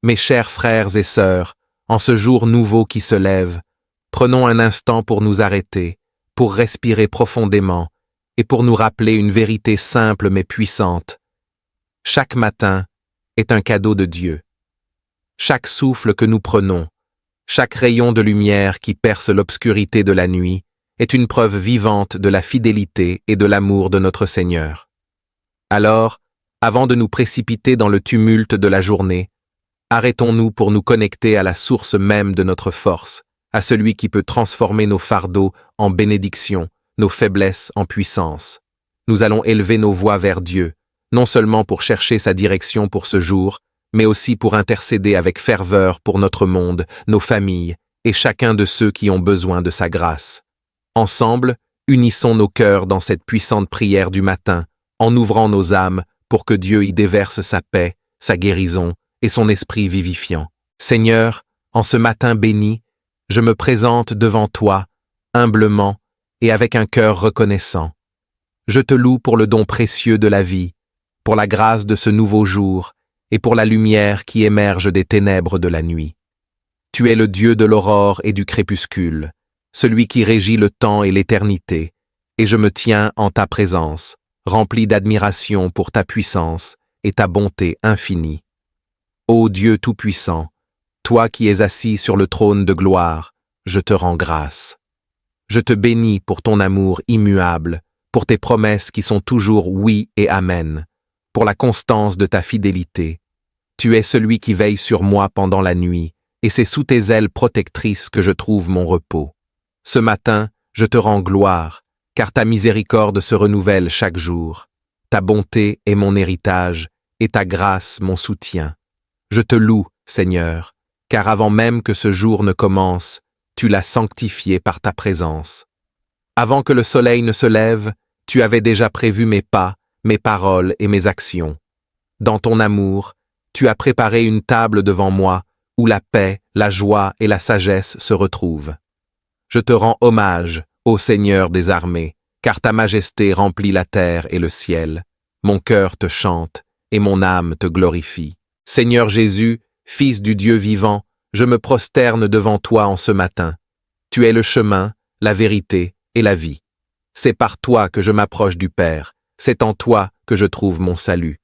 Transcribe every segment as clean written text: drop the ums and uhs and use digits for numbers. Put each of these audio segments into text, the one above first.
Mes chers frères et sœurs, en ce jour nouveau qui se lève, prenons un instant pour nous arrêter, pour respirer profondément et pour nous rappeler une vérité simple mais puissante. Chaque matin est un cadeau de Dieu. Chaque souffle que nous prenons, chaque rayon de lumière qui perce l'obscurité de la nuit est une preuve vivante de la fidélité et de l'amour de notre Seigneur. Alors, avant de nous précipiter dans le tumulte de la journée, arrêtons-nous pour nous connecter à la source même de notre force, à celui qui peut transformer nos fardeaux en bénédictions, nos faiblesses en puissance. Nous allons élever nos voix vers Dieu, non seulement pour chercher sa direction pour ce jour, mais aussi pour intercéder avec ferveur pour notre monde, nos familles et chacun de ceux qui ont besoin de sa grâce. Ensemble, unissons nos cœurs dans cette puissante prière du matin, en ouvrant nos âmes pour que Dieu y déverse sa paix, sa guérison et son esprit vivifiant. Seigneur, en ce matin béni, je me présente devant toi, humblement et avec un cœur reconnaissant. Je te loue pour le don précieux de la vie, pour la grâce de ce nouveau jour et pour la lumière qui émerge des ténèbres de la nuit. Tu es le Dieu de l'aurore et du crépuscule, celui qui régit le temps et l'éternité, et je me tiens en ta présence, rempli d'admiration pour ta puissance et ta bonté infinie. Ô Dieu Tout-Puissant, toi qui es assis sur le trône de gloire, je te rends grâce. Je te bénis pour ton amour immuable, pour tes promesses qui sont toujours oui et amen, pour la constance de ta fidélité. Tu es celui qui veille sur moi pendant la nuit, et c'est sous tes ailes protectrices que je trouve mon repos. Ce matin, je te rends gloire, car ta miséricorde se renouvelle chaque jour. Ta bonté est mon héritage, et ta grâce mon soutien. Je te loue, Seigneur, car avant même que ce jour ne commence, tu l'as sanctifié par ta présence. Avant que le soleil ne se lève, tu avais déjà prévu mes pas, mes paroles et mes actions. Dans ton amour, tu as préparé une table devant moi, où la paix, la joie et la sagesse se retrouvent. Je te rends hommage, ô Seigneur des armées, car ta majesté remplit la terre et le ciel. Mon cœur te chante, et mon âme te glorifie. Seigneur Jésus, Fils du Dieu vivant, je me prosterne devant toi en ce matin. Tu es le chemin, la vérité et la vie. C'est par toi que je m'approche du Père, c'est en toi que je trouve mon salut.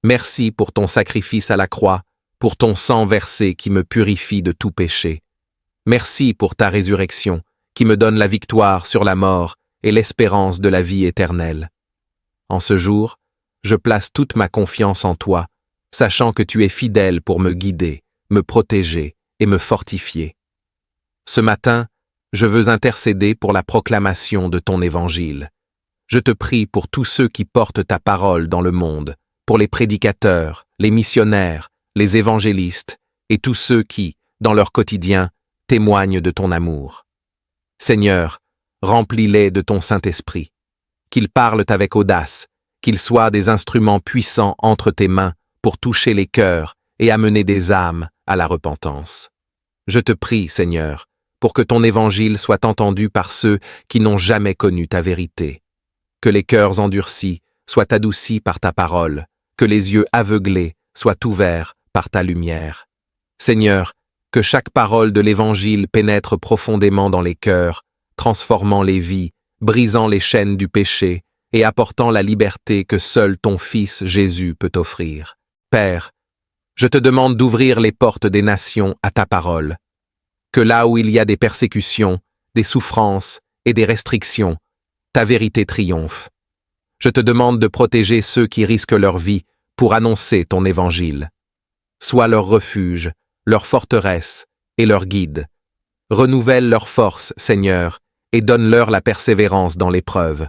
Merci pour ton sacrifice à la croix, pour ton sang versé qui me purifie de tout péché. Merci pour ta résurrection, qui me donne la victoire sur la mort et l'espérance de la vie éternelle. En ce jour, je place toute ma confiance en toi, sachant que tu es fidèle pour me guider, me protéger et me fortifier. Ce matin, je veux intercéder pour la proclamation de ton évangile. Je te prie pour tous ceux qui portent ta parole dans le monde, pour les prédicateurs, les missionnaires, les évangélistes et tous ceux qui, dans leur quotidien, témoignent de ton amour. Seigneur, remplis-les de ton Saint-Esprit, qu'ils parlent avec audace, qu'ils soient des instruments puissants entre tes mains pour toucher les cœurs et amener des âmes à la repentance. Je te prie, Seigneur, pour que ton évangile soit entendu par ceux qui n'ont jamais connu ta vérité. Que les cœurs endurcis soient adoucis par ta parole, que les yeux aveuglés soient ouverts par ta lumière. Seigneur, que chaque parole de l'évangile pénètre profondément dans les cœurs, transformant les vies, brisant les chaînes du péché et apportant la liberté que seul ton Fils Jésus peut offrir. Père, je te demande d'ouvrir les portes des nations à ta parole. Que là où il y a des persécutions, des souffrances et des restrictions, ta vérité triomphe. Je te demande de protéger ceux qui risquent leur vie pour annoncer ton évangile. Sois leur refuge, leur forteresse et leur guide. Renouvelle leur force, Seigneur, et donne-leur la persévérance dans l'épreuve.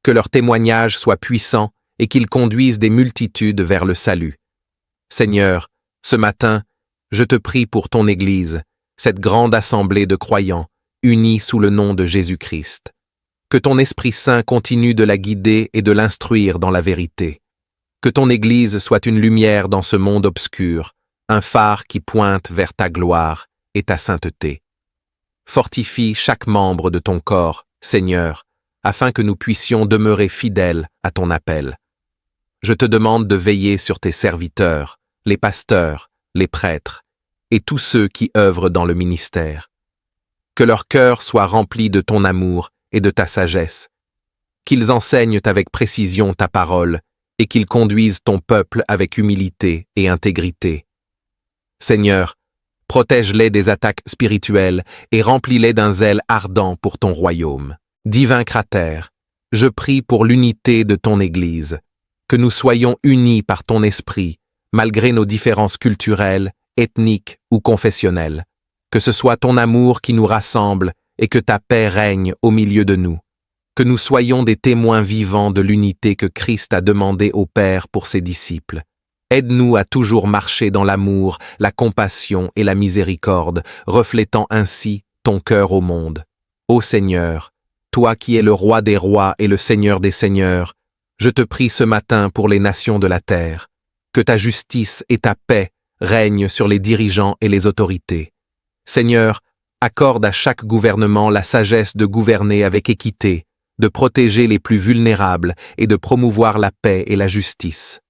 Que leur témoignage soit puissant et qu'ils conduisent des multitudes vers le salut. Seigneur, ce matin, je te prie pour ton Église, cette grande assemblée de croyants, unis sous le nom de Jésus-Christ. Que ton Esprit Saint continue de la guider et de l'instruire dans la vérité. Que ton Église soit une lumière dans ce monde obscur, un phare qui pointe vers ta gloire et ta sainteté. Fortifie chaque membre de ton corps, Seigneur, afin que nous puissions demeurer fidèles à ton appel. Je te demande de veiller sur tes serviteurs, les pasteurs, les prêtres, et tous ceux qui œuvrent dans le ministère. Que leur cœur soit rempli de ton amour et de ta sagesse, qu'ils enseignent avec précision ta parole et qu'ils conduisent ton peuple avec humilité et intégrité. Seigneur, protège-les des attaques spirituelles et remplis-les d'un zèle ardent pour ton royaume. Divin Cratère, je prie pour l'unité de ton Église, que nous soyons unis par ton esprit, malgré nos différences culturelles, ethniques ou confessionnelles. Que ce soit ton amour qui nous rassemble et que ta paix règne au milieu de nous. Que nous soyons des témoins vivants de l'unité que Christ a demandé au Père pour ses disciples. Aide-nous à toujours marcher dans l'amour, la compassion et la miséricorde, reflétant ainsi ton cœur au monde. Ô Seigneur, toi qui es le roi des rois et le Seigneur des seigneurs, je te prie ce matin pour les nations de la terre. Que ta justice et ta paix règnent sur les dirigeants et les autorités. Seigneur, accorde à chaque gouvernement la sagesse de gouverner avec équité, de protéger les plus vulnérables et de promouvoir la paix et la justice.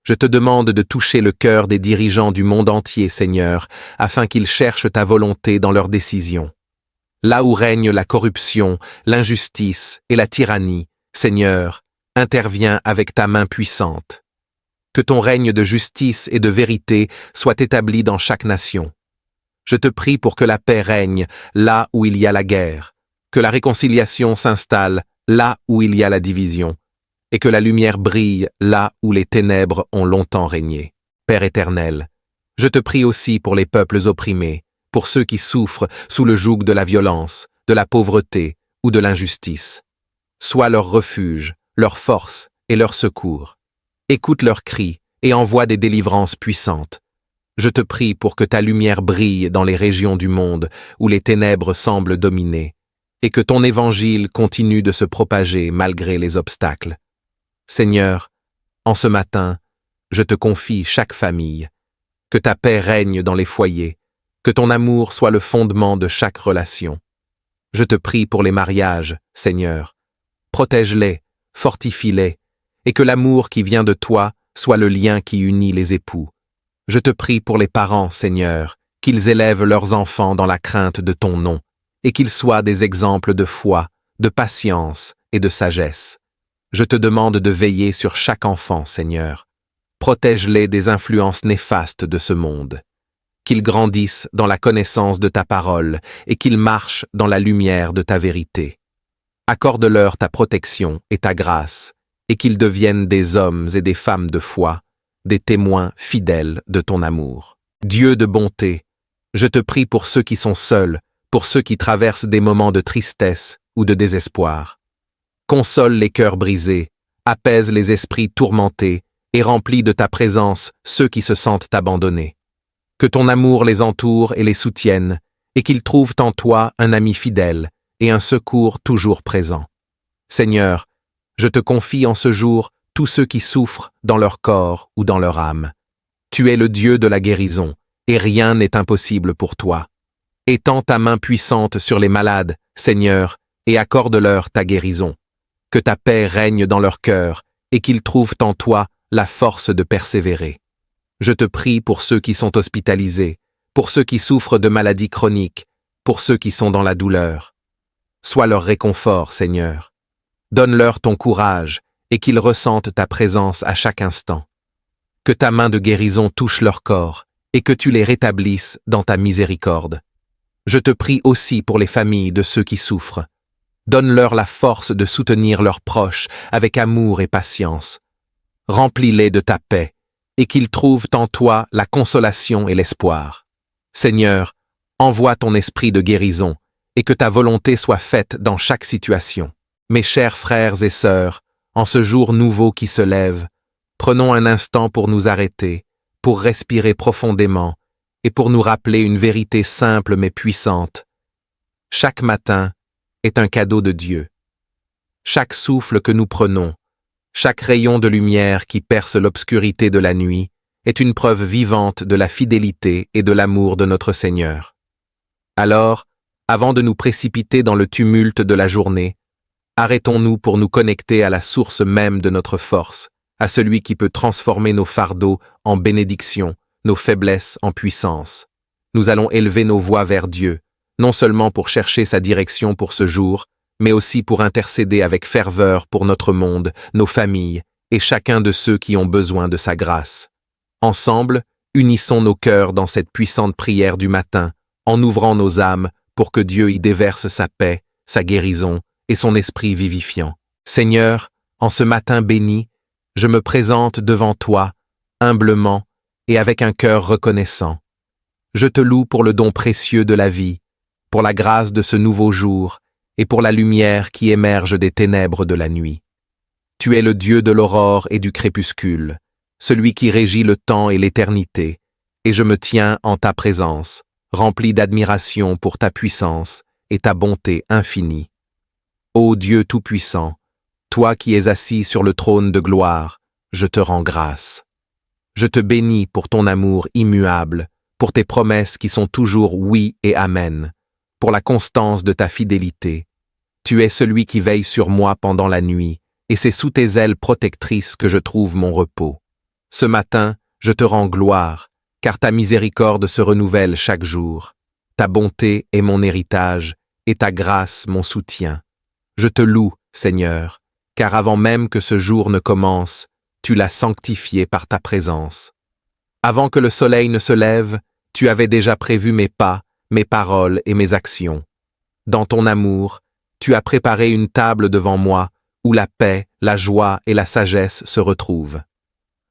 Je te demande de toucher le cœur des dirigeants du monde entier, Seigneur, afin qu'ils cherchent ta volonté dans leurs décisions. Là où règne la corruption, l'injustice et la tyrannie, Seigneur, interviens avec ta main puissante. Que ton règne de justice et de vérité soit établi dans chaque nation. Je te prie pour que la paix règne là où il y a la guerre, que la réconciliation s'installe là où il y a la division, et que la lumière brille là où les ténèbres ont longtemps régné. Père éternel, je te prie aussi pour les peuples opprimés, pour ceux qui souffrent sous le joug de la violence, de la pauvreté ou de l'injustice. Sois leur refuge, leur force et leur secours. Écoute leurs cris et envoie des délivrances puissantes. Je te prie pour que ta lumière brille dans les régions du monde où les ténèbres semblent dominer, et que ton évangile continue de se propager malgré les obstacles. Seigneur, en ce matin, je te confie chaque famille. Que ta paix règne dans les foyers, que ton amour soit le fondement de chaque relation. Je te prie pour les mariages, Seigneur. Protège-les, fortifie-les, et que l'amour qui vient de toi soit le lien qui unit les époux. Je te prie pour les parents, Seigneur, qu'ils élèvent leurs enfants dans la crainte de ton nom, et qu'ils soient des exemples de foi, de patience et de sagesse. Je te demande de veiller sur chaque enfant, Seigneur. Protège-les des influences néfastes de ce monde. Qu'ils grandissent dans la connaissance de ta parole et qu'ils marchent dans la lumière de ta vérité. Accorde-leur ta protection et ta grâce, et qu'ils deviennent des hommes et des femmes de foi, des témoins fidèles de ton amour. Dieu de bonté, je te prie pour ceux qui sont seuls, pour ceux qui traversent des moments de tristesse ou de désespoir. Console les cœurs brisés, apaise les esprits tourmentés et remplis de ta présence ceux qui se sentent abandonnés. Que ton amour les entoure et les soutienne, et qu'ils trouvent en toi un ami fidèle et un secours toujours présent. Seigneur, je te confie en ce jour tous ceux qui souffrent dans leur corps ou dans leur âme. Tu es le Dieu de la guérison, et rien n'est impossible pour toi. Étends ta main puissante sur les malades, Seigneur, et accorde-leur ta guérison. Que ta paix règne dans leur cœur, et qu'ils trouvent en toi la force de persévérer. Je te prie pour ceux qui sont hospitalisés, pour ceux qui souffrent de maladies chroniques, pour ceux qui sont dans la douleur. Sois leur réconfort, Seigneur. Donne-leur ton courage, et qu'ils ressentent ta présence à chaque instant. Que ta main de guérison touche leur corps, et que tu les rétablisses dans ta miséricorde. Je te prie aussi pour les familles de ceux qui souffrent. Donne-leur la force de soutenir leurs proches avec amour et patience. Remplis-les de ta paix, et qu'ils trouvent en toi la consolation et l'espoir. Seigneur, envoie ton esprit de guérison, et que ta volonté soit faite dans chaque situation. Mes chers frères et sœurs, en ce jour nouveau qui se lève, prenons un instant pour nous arrêter, pour respirer profondément, et pour nous rappeler une vérité simple mais puissante. Chaque matin est un cadeau de Dieu. Chaque souffle que nous prenons, chaque rayon de lumière qui perce l'obscurité de la nuit, est une preuve vivante de la fidélité et de l'amour de notre Seigneur. Alors, avant de nous précipiter dans le tumulte de la journée, arrêtons-nous pour nous connecter à la source même de notre force, à celui qui peut transformer nos fardeaux en bénédictions, nos faiblesses en puissance. Nous allons élever nos voix vers Dieu, non seulement pour chercher sa direction pour ce jour, mais aussi pour intercéder avec ferveur pour notre monde, nos familles et chacun de ceux qui ont besoin de sa grâce. Ensemble, unissons nos cœurs dans cette puissante prière du matin, en ouvrant nos âmes pour que Dieu y déverse sa paix, sa guérison et son esprit vivifiant. Seigneur, en ce matin béni, je me présente devant toi, humblement et avec un cœur reconnaissant. Je te loue pour le don précieux de la vie, pour la grâce de ce nouveau jour et pour la lumière qui émerge des ténèbres de la nuit. Tu es le Dieu de l'aurore et du crépuscule, celui qui régit le temps et l'éternité, et je me tiens en ta présence, rempli d'admiration pour ta puissance et ta bonté infinie. Ô Dieu tout-puissant, toi qui es assis sur le trône de gloire, je te rends grâce. Je te bénis pour ton amour immuable, pour tes promesses qui sont toujours oui et amen, pour la constance de ta fidélité. Tu es celui qui veille sur moi pendant la nuit, et c'est sous tes ailes protectrices que je trouve mon repos. Ce matin, je te rends gloire, car ta miséricorde se renouvelle chaque jour. Ta bonté est mon héritage, et ta grâce mon soutien. Je te loue, Seigneur, car avant même que ce jour ne commence, tu l'as sanctifié par ta présence. Avant que le soleil ne se lève, tu avais déjà prévu mes pas, mes paroles et mes actions. Dans ton amour, tu as préparé une table devant moi, où la paix, la joie et la sagesse se retrouvent.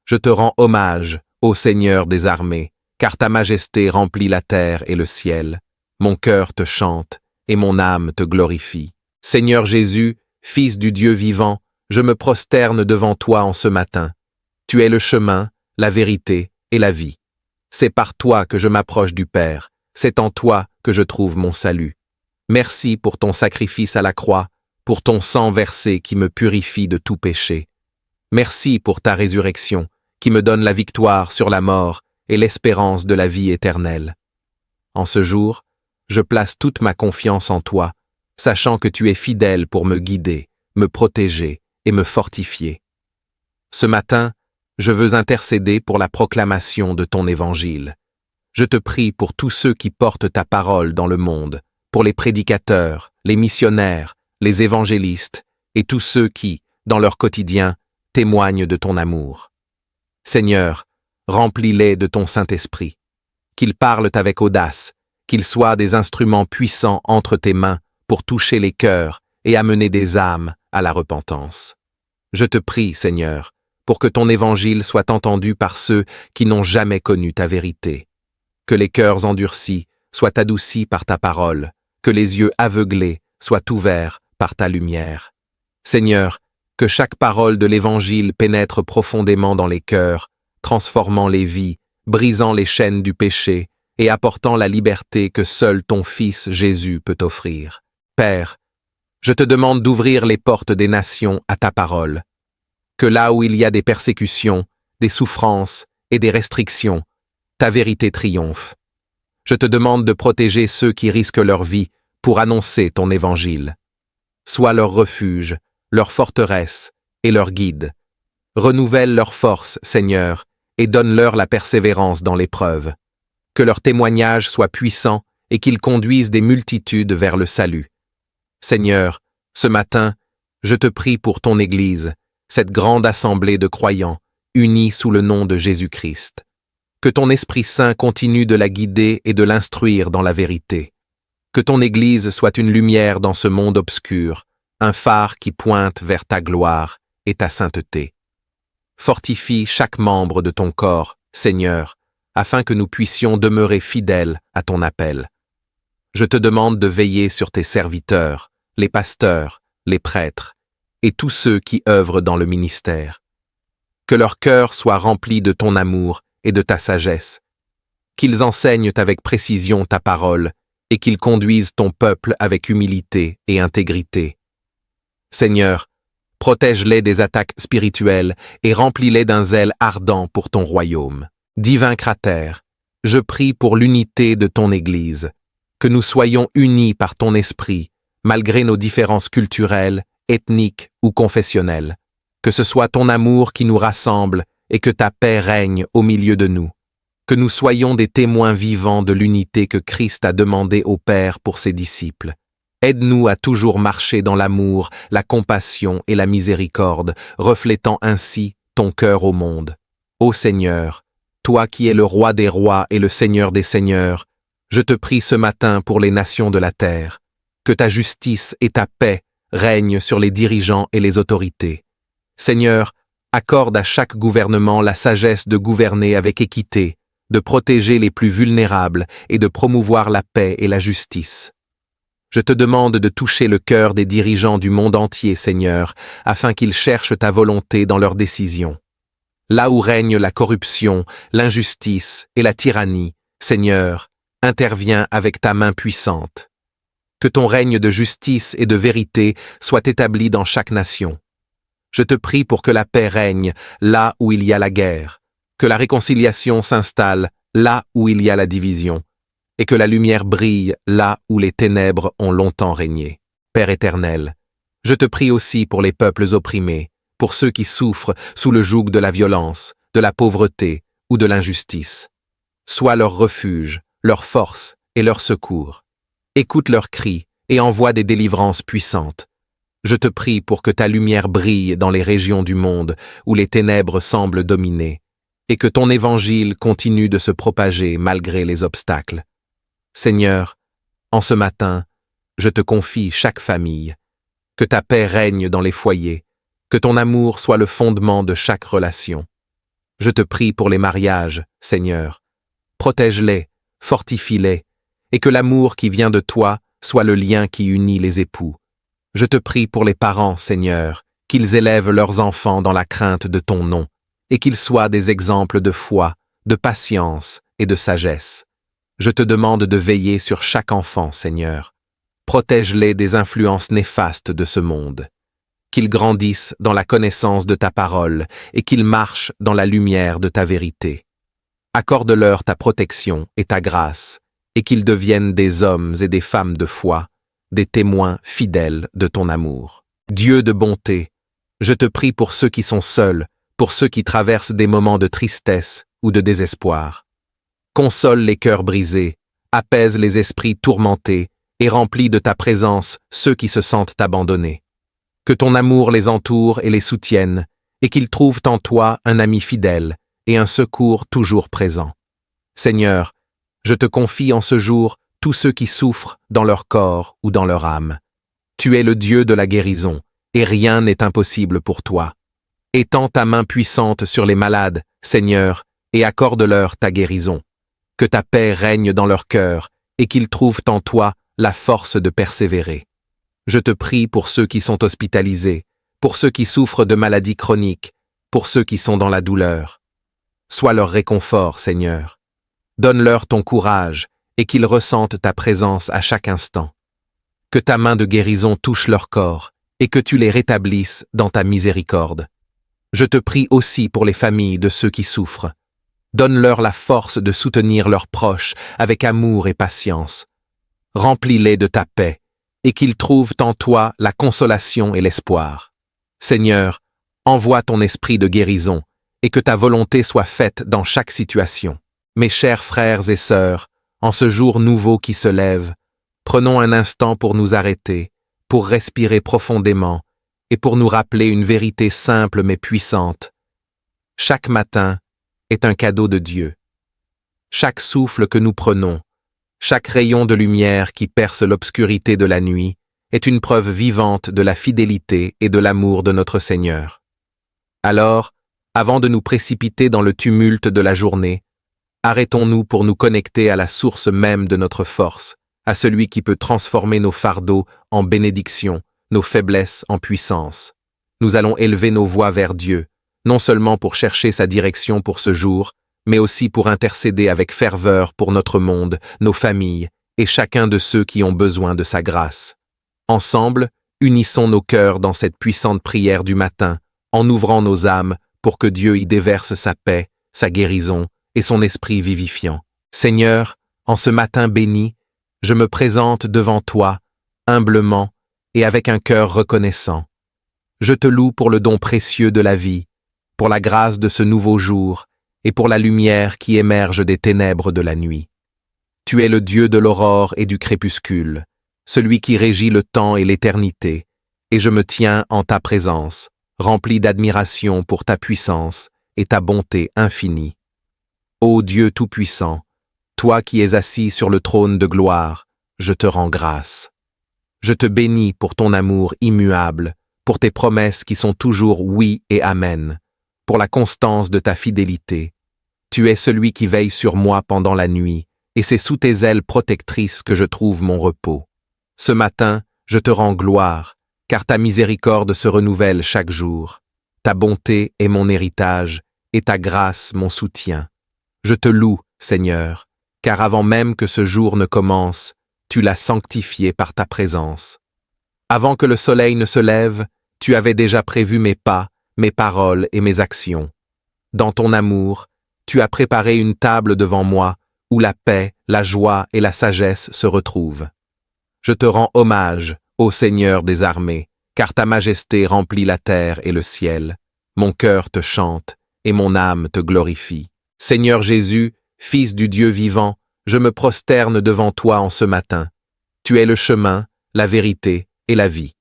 Je te rends hommage, ô Seigneur des armées, car ta majesté remplit la terre et le ciel. Mon cœur te chante, et mon âme te glorifie. Seigneur Jésus, Fils du Dieu vivant, je me prosterne devant toi en ce matin. Tu es le chemin, la vérité et la vie. C'est par toi que je m'approche du Père, c'est en toi que je trouve mon salut. Merci pour ton sacrifice à la croix, pour ton sang versé qui me purifie de tout péché. Merci pour ta résurrection, qui me donne la victoire sur la mort et l'espérance de la vie éternelle. En ce jour, je place toute ma confiance en toi, sachant que tu es fidèle pour me guider, me protéger et me fortifier. Ce matin, je veux intercéder pour la proclamation de ton évangile. Je te prie pour tous ceux qui portent ta parole dans le monde, pour les prédicateurs, les missionnaires, les évangélistes et tous ceux qui, dans leur quotidien, témoignent de ton amour. Seigneur, remplis-les de ton Saint-Esprit, qu'ils parlent avec audace, qu'ils soient des instruments puissants entre tes mains pour toucher les cœurs et amener des âmes à la repentance. Je te prie, Seigneur, pour que ton évangile soit entendu par ceux qui n'ont jamais connu ta vérité. Que les cœurs endurcis soient adoucis par ta parole, que les yeux aveuglés soient ouverts par ta lumière. Seigneur, que chaque parole de l'Évangile pénètre profondément dans les cœurs, transformant les vies, brisant les chaînes du péché et apportant la liberté que seul ton Fils Jésus peut offrir. Père, je te demande d'ouvrir les portes des nations à ta parole. Que là où il y a des persécutions, des souffrances et des restrictions, ta vérité triomphe. Je te demande de protéger ceux qui risquent leur vie pour annoncer ton évangile. Sois leur refuge, leur forteresse et leur guide. Renouvelle leur force, Seigneur, et donne-leur la persévérance dans l'épreuve. Que leur témoignage soit puissant et qu'ils conduisent des multitudes vers le salut. Seigneur, ce matin, je te prie pour ton Église, cette grande assemblée de croyants, unis sous le nom de Jésus-Christ. Que ton Esprit Saint continue de la guider et de l'instruire dans la vérité. Que ton Église soit une lumière dans ce monde obscur, un phare qui pointe vers ta gloire et ta sainteté. Fortifie chaque membre de ton corps, Seigneur, afin que nous puissions demeurer fidèles à ton appel. Je te demande de veiller sur tes serviteurs, les pasteurs, les prêtres, et tous ceux qui œuvrent dans le ministère. Que leur cœur soit rempli de ton amour et de ta sagesse, qu'ils enseignent avec précision ta parole et qu'ils conduisent ton peuple avec humilité et intégrité. Seigneur, protège-les des attaques spirituelles et remplis-les d'un zèle ardent pour ton royaume. Divin Cratère, je prie pour l'unité de ton Église, que nous soyons unis par ton esprit, malgré nos différences culturelles, ethniques ou confessionnelles. Que ce soit ton amour qui nous rassemble et que ta paix règne au milieu de nous. que nous soyons des témoins vivants de l'unité que Christ a demandé au Père pour ses disciples. Aide-nous à toujours marcher dans l'amour, la compassion et la miséricorde, reflétant ainsi ton cœur au monde. Ô Seigneur, toi qui es le roi des rois et le Seigneur des seigneurs, je te prie ce matin pour les nations de la terre, que ta justice et ta paix règnent sur les dirigeants et les autorités. Seigneur, accorde à chaque gouvernement la sagesse de gouverner avec équité, de protéger les plus vulnérables et de promouvoir la paix et la justice. Je te demande de toucher le cœur des dirigeants du monde entier, Seigneur, afin qu'ils cherchent ta volonté dans leurs décisions. Là où règne la corruption, l'injustice et la tyrannie, Seigneur, interviens avec ta main puissante. Que ton règne de justice et de vérité soit établi dans chaque nation. Je te prie pour que la paix règne là où il y a la guerre, que la réconciliation s'installe là où il y a la division, et que la lumière brille là où les ténèbres ont longtemps régné. Père éternel, je te prie aussi pour les peuples opprimés, pour ceux qui souffrent sous le joug de la violence, de la pauvreté ou de l'injustice. Sois leur refuge, leur force et leur secours. Écoute leurs cris et envoie des délivrances puissantes. Je te prie pour que ta lumière brille dans les régions du monde où les ténèbres semblent dominer, et que ton évangile continue de se propager malgré les obstacles. Seigneur, en ce matin, je te confie chaque famille. Que ta paix règne dans les foyers, que ton amour soit le fondement de chaque relation. Je te prie pour les mariages, Seigneur. Protège-les, fortifie-les, et que l'amour qui vient de toi soit le lien qui unit les époux. Je te prie pour les parents, Seigneur, qu'ils élèvent leurs enfants dans la crainte de ton nom, et qu'ils soient des exemples de foi, de patience et de sagesse. Je te demande de veiller sur chaque enfant, Seigneur. Protège-les des influences néfastes de ce monde. Qu'ils grandissent dans la connaissance de ta parole et qu'ils marchent dans la lumière de ta vérité. Accorde-leur ta protection et ta grâce, et qu'ils deviennent des hommes et des femmes de foi, des témoins fidèles de ton amour. Dieu de bonté, je te prie pour ceux qui sont seuls, pour ceux qui traversent des moments de tristesse ou de désespoir. Console les cœurs brisés, apaise les esprits tourmentés et remplis de ta présence ceux qui se sentent abandonnés. Que ton amour les entoure et les soutienne, et qu'ils trouvent en toi un ami fidèle et un secours toujours présent. Seigneur, je te confie en ce jour tous ceux qui souffrent dans leur corps ou dans leur âme. Tu es le Dieu de la guérison, et rien n'est impossible pour toi. Étends ta main puissante sur les malades, Seigneur, et accorde-leur ta guérison. Que ta paix règne dans leur cœur, et qu'ils trouvent en toi la force de persévérer. Je te prie pour ceux qui sont hospitalisés, pour ceux qui souffrent de maladies chroniques, pour ceux qui sont dans la douleur. Sois leur réconfort, Seigneur. Donne-leur ton courage, et qu'ils ressentent ta présence à chaque instant. Que ta main de guérison touche leur corps, et que tu les rétablisses dans ta miséricorde. Je te prie aussi pour les familles de ceux qui souffrent. Donne-leur la force de soutenir leurs proches avec amour et patience. Remplis-les de ta paix, et qu'ils trouvent en toi la consolation et l'espoir. Seigneur, envoie ton esprit de guérison, et que ta volonté soit faite dans chaque situation. Mes chers frères et sœurs, en ce jour nouveau qui se lève, prenons un instant pour nous arrêter, pour respirer profondément et pour nous rappeler une vérité simple mais puissante. Chaque matin est un cadeau de Dieu. Chaque souffle que nous prenons, chaque rayon de lumière qui perce l'obscurité de la nuit est une preuve vivante de la fidélité et de l'amour de notre Seigneur. Alors, avant de nous précipiter dans le tumulte de la journée, arrêtons-nous pour nous connecter à la source même de notre force, à celui qui peut transformer nos fardeaux en bénédiction, nos faiblesses en puissance. Nous allons élever nos voix vers Dieu, non seulement pour chercher sa direction pour ce jour, mais aussi pour intercéder avec ferveur pour notre monde, nos familles et chacun de ceux qui ont besoin de sa grâce. Ensemble, unissons nos cœurs dans cette puissante prière du matin, en ouvrant nos âmes pour que Dieu y déverse sa paix, sa guérison et son esprit vivifiant. Seigneur, en ce matin béni, je me présente devant toi, humblement et avec un cœur reconnaissant. Je te loue pour le don précieux de la vie, pour la grâce de ce nouveau jour et pour la lumière qui émerge des ténèbres de la nuit. Tu es le Dieu de l'aurore et du crépuscule, celui qui régit le temps et l'éternité, et je me tiens en ta présence, rempli d'admiration pour ta puissance et ta bonté infinie. Ô Dieu Tout-Puissant, toi qui es assis sur le trône de gloire, je te rends grâce. Je te bénis pour ton amour immuable, pour tes promesses qui sont toujours oui et amen, pour la constance de ta fidélité. Tu es celui qui veille sur moi pendant la nuit, et c'est sous tes ailes protectrices que je trouve mon repos. Ce matin, je te rends gloire, car ta miséricorde se renouvelle chaque jour. Ta bonté est mon héritage, et ta grâce mon soutien. Je te loue, Seigneur, car avant même que ce jour ne commence, tu l'as sanctifié par ta présence. Avant que le soleil ne se lève, tu avais déjà prévu mes pas, mes paroles et mes actions. Dans ton amour, tu as préparé une table devant moi, où la paix, la joie et la sagesse se retrouvent. Je te rends hommage, ô Seigneur des armées, car ta majesté remplit la terre et le ciel. Mon cœur te chante, et mon âme te glorifie. Seigneur Jésus, Fils du Dieu vivant, je me prosterne devant toi en ce matin. Tu es le chemin, la vérité et la vie.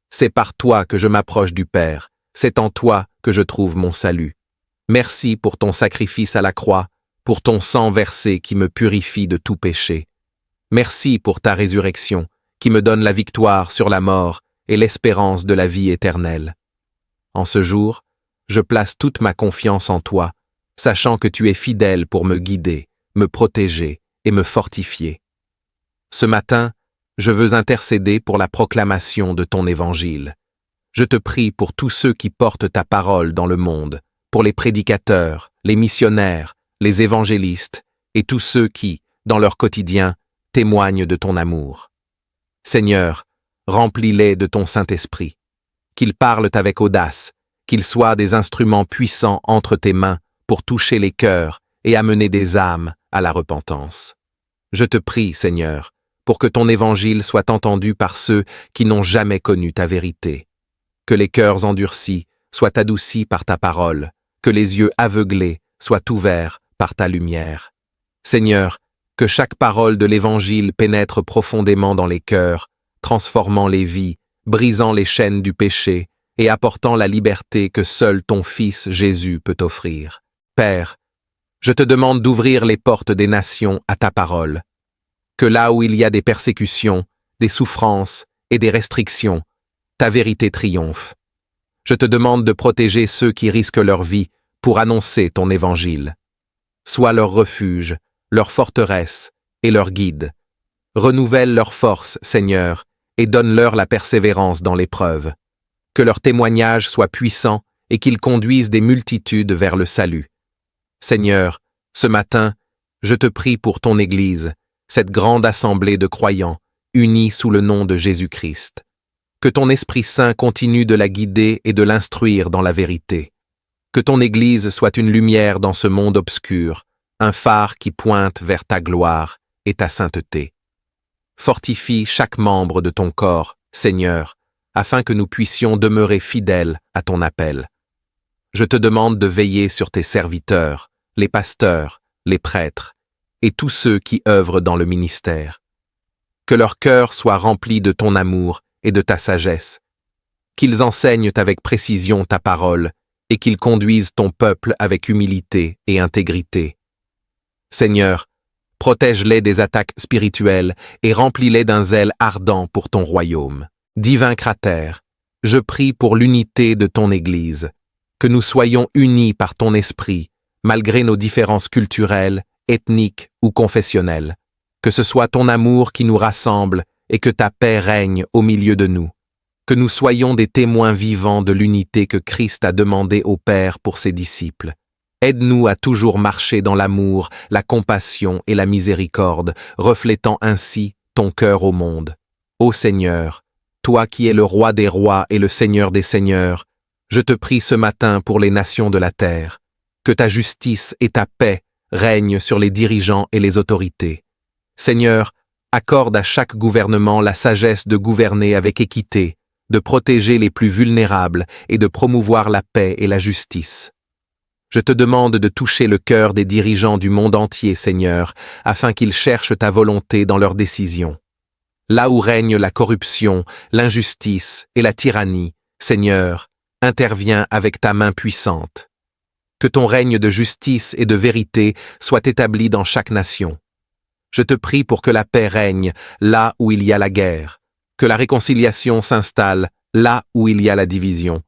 C'est par toi que je m'approche du Père, c'est en toi que je trouve mon salut. Merci pour ton sacrifice à la croix, pour ton sang versé qui me purifie de tout péché. Merci pour ta résurrection, qui me donne la victoire sur la mort et l'espérance de la vie éternelle. En ce jour, je place toute ma confiance en toi, sachant que tu es fidèle pour me guider, me protéger et me fortifier. Ce matin, je veux intercéder pour la proclamation de ton évangile. Je te prie pour tous ceux qui portent ta parole dans le monde, pour les prédicateurs, les missionnaires, les évangélistes et tous ceux qui, dans leur quotidien, témoignent de ton amour. Seigneur, remplis-les de ton Saint-Esprit, qu'ils parlent avec audace, qu'ils soient des instruments puissants entre tes mains pour toucher les cœurs et amener des âmes à la repentance. Je te prie, Seigneur, pour que ton évangile soit entendu par ceux qui n'ont jamais connu ta vérité. Que les cœurs endurcis soient adoucis par ta parole, que les yeux aveuglés soient ouverts par ta lumière. Seigneur, que chaque parole de l'Évangile pénètre profondément dans les cœurs, transformant les vies, brisant les chaînes du péché et apportant la liberté que seul ton Fils Jésus peut offrir. Père, je te demande d'ouvrir les portes des nations à ta parole. Que là où il y a des persécutions, des souffrances et des restrictions, ta vérité triomphe. Je te demande de protéger ceux qui risquent leur vie pour annoncer ton évangile. Sois leur refuge, leur forteresse et leur guide. Renouvelle leur force, Seigneur, et donne-leur la persévérance dans l'épreuve. Que leur témoignage soit puissant et qu'ils conduisent des multitudes vers le salut. Seigneur, ce matin, je te prie pour ton Église, cette grande assemblée de croyants, unis sous le nom de Jésus-Christ. Que ton Esprit Saint continue de la guider et de l'instruire dans la vérité. Que ton Église soit une lumière dans ce monde obscur, un phare qui pointe vers ta gloire et ta sainteté. Fortifie chaque membre de ton corps, Seigneur, afin que nous puissions demeurer fidèles à ton appel. Je te demande de veiller sur tes serviteurs, les pasteurs, les prêtres, et tous ceux qui œuvrent dans le ministère. Que leur cœur soit rempli de ton amour et de ta sagesse, qu'ils enseignent avec précision ta parole et qu'ils conduisent ton peuple avec humilité et intégrité. Seigneur, protège-les des attaques spirituelles et remplis-les d'un zèle ardent pour ton royaume. Divin Cratère, je prie pour l'unité de ton Église, que nous soyons unis par ton esprit, malgré nos différences culturelles, ethniques ou confessionnelles. Que ce soit ton amour qui nous rassemble et que ta paix règne au milieu de nous. Que nous soyons des témoins vivants de l'unité que Christ a demandé au Père pour ses disciples. Aide-nous à toujours marcher dans l'amour, la compassion et la miséricorde, reflétant ainsi ton cœur au monde. Ô Seigneur, toi qui es le roi des rois et le Seigneur des seigneurs, je te prie ce matin pour les nations de la terre. Que ta justice et ta paix règnent sur les dirigeants et les autorités. Seigneur, accorde à chaque gouvernement la sagesse de gouverner avec équité, de protéger les plus vulnérables et de promouvoir la paix et la justice. Je te demande de toucher le cœur des dirigeants du monde entier, Seigneur, afin qu'ils cherchent ta volonté dans leurs décisions. Là où règne la corruption, l'injustice et la tyrannie, Seigneur, interviens avec ta main puissante. Que ton règne de justice et de vérité soit établi dans chaque nation. Je te prie pour que la paix règne là où il y a la guerre, que la réconciliation s'installe là où il y a la division,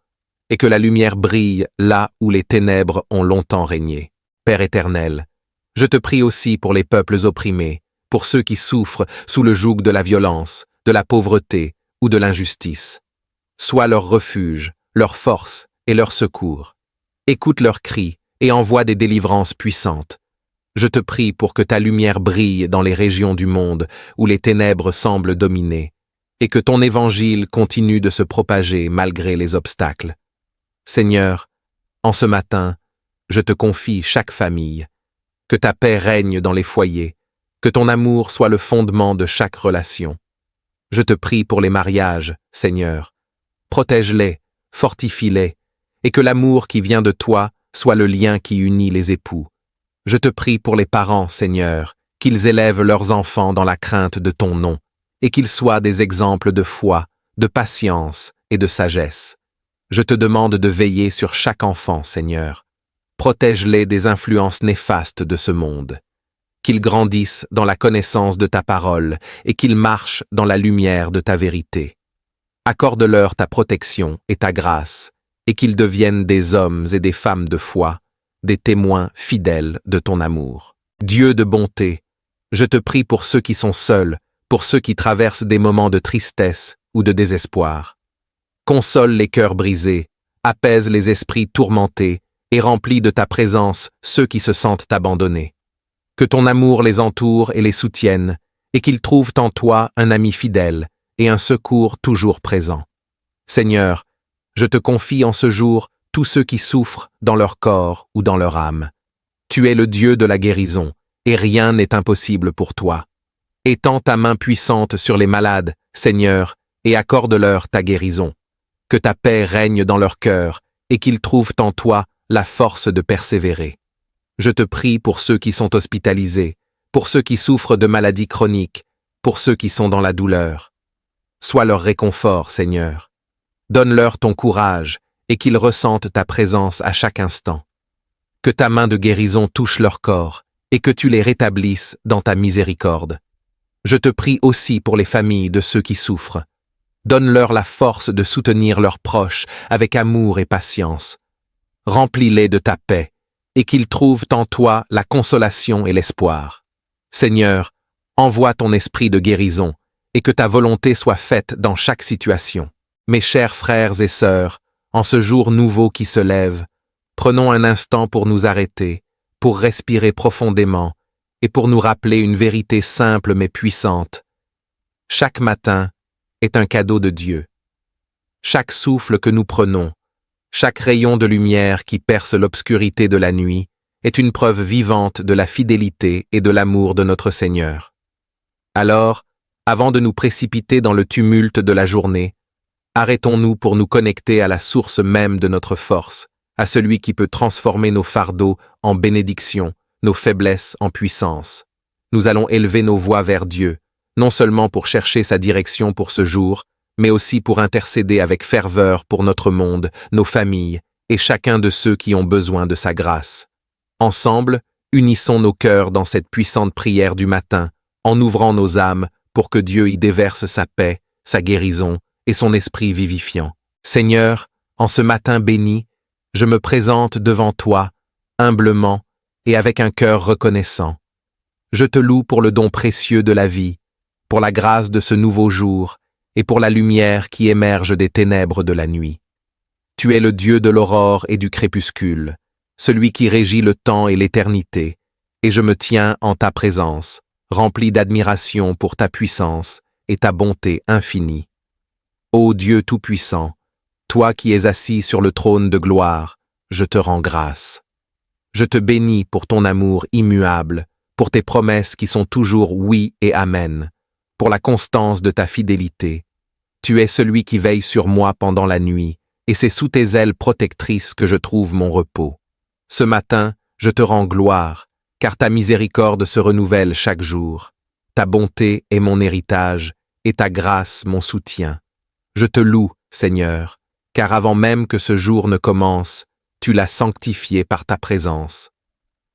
et que la lumière brille là où les ténèbres ont longtemps régné. Père éternel, je te prie aussi pour les peuples opprimés, pour ceux qui souffrent sous le joug de la violence, de la pauvreté ou de l'injustice. Sois leur refuge, leur force et leur secours. Écoute leurs cris et envoie des délivrances puissantes. Je te prie pour que ta lumière brille dans les régions du monde où les ténèbres semblent dominer, et que ton évangile continue de se propager malgré les obstacles. Seigneur, en ce matin, je te confie chaque famille. Que ta paix règne dans les foyers, que ton amour soit le fondement de chaque relation. Je te prie pour les mariages, Seigneur. Protège-les, fortifie-les, et que l'amour qui vient de toi soit le lien qui unit les époux. Je te prie pour les parents, Seigneur, qu'ils élèvent leurs enfants dans la crainte de ton nom, et qu'ils soient des exemples de foi, de patience et de sagesse. Je te demande de veiller sur chaque enfant, Seigneur. Protège-les des influences néfastes de ce monde. Qu'ils grandissent dans la connaissance de ta parole et qu'ils marchent dans la lumière de ta vérité. Accorde-leur ta protection et ta grâce, et qu'ils deviennent des hommes et des femmes de foi, des témoins fidèles de ton amour. Dieu de bonté, je te prie pour ceux qui sont seuls, pour ceux qui traversent des moments de tristesse ou de désespoir. Console les cœurs brisés, apaise les esprits tourmentés et remplis de ta présence ceux qui se sentent abandonnés. Que ton amour les entoure et les soutienne, et qu'ils trouvent en toi un ami fidèle et un secours toujours présent. Seigneur, je te confie en ce jour tous ceux qui souffrent dans leur corps ou dans leur âme. Tu es le Dieu de la guérison, et rien n'est impossible pour toi. Étends ta main puissante sur les malades, Seigneur, et accorde-leur ta guérison. Que ta paix règne dans leur cœur, et qu'ils trouvent en toi la force de persévérer. Je te prie pour ceux qui sont hospitalisés, pour ceux qui souffrent de maladies chroniques, pour ceux qui sont dans la douleur. Sois leur réconfort, Seigneur. Donne-leur ton courage, et qu'ils ressentent ta présence à chaque instant. Que ta main de guérison touche leur corps, et que tu les rétablisses dans ta miséricorde. Je te prie aussi pour les familles de ceux qui souffrent. Donne-leur la force de soutenir leurs proches avec amour et patience. Remplis-les de ta paix, et qu'ils trouvent en toi la consolation et l'espoir. Seigneur, envoie ton esprit de guérison, et que ta volonté soit faite dans chaque situation. Mes chers frères et sœurs, en ce jour nouveau qui se lève, prenons un instant pour nous arrêter, pour respirer profondément, et pour nous rappeler une vérité simple mais puissante. Chaque matin est un cadeau de Dieu. Chaque souffle que nous prenons, chaque rayon de lumière qui perce l'obscurité de la nuit, est une preuve vivante de la fidélité et de l'amour de notre Seigneur. Alors, avant de nous précipiter dans le tumulte de la journée, arrêtons-nous pour nous connecter à la source même de notre force, à celui qui peut transformer nos fardeaux en bénédictions, nos faiblesses en puissance. Nous allons élever nos voix vers Dieu, non seulement pour chercher sa direction pour ce jour, mais aussi pour intercéder avec ferveur pour notre monde, nos familles et chacun de ceux qui ont besoin de sa grâce. Ensemble, unissons nos cœurs dans cette puissante prière du matin, en ouvrant nos âmes pour que Dieu y déverse sa paix, sa guérison et son esprit vivifiant. Seigneur, en ce matin béni, je me présente devant toi, humblement et avec un cœur reconnaissant. Je te loue pour le don précieux de la vie, pour la grâce de ce nouveau jour et pour la lumière qui émerge des ténèbres de la nuit. Tu es le Dieu de l'aurore et du crépuscule, celui qui régit le temps et l'éternité, et je me tiens en ta présence, rempli d'admiration pour ta puissance et ta bonté infinie. Ô Dieu Tout-Puissant, toi qui es assis sur le trône de gloire, je te rends grâce. Je te bénis pour ton amour immuable, pour tes promesses qui sont toujours oui et amen, pour la constance de ta fidélité. Tu es celui qui veille sur moi pendant la nuit, et c'est sous tes ailes protectrices que je trouve mon repos. Ce matin, je te rends gloire, car ta miséricorde se renouvelle chaque jour. Ta bonté est mon héritage, et ta grâce mon soutien. Je te loue, Seigneur, car avant même que ce jour ne commence, tu l'as sanctifié par ta présence.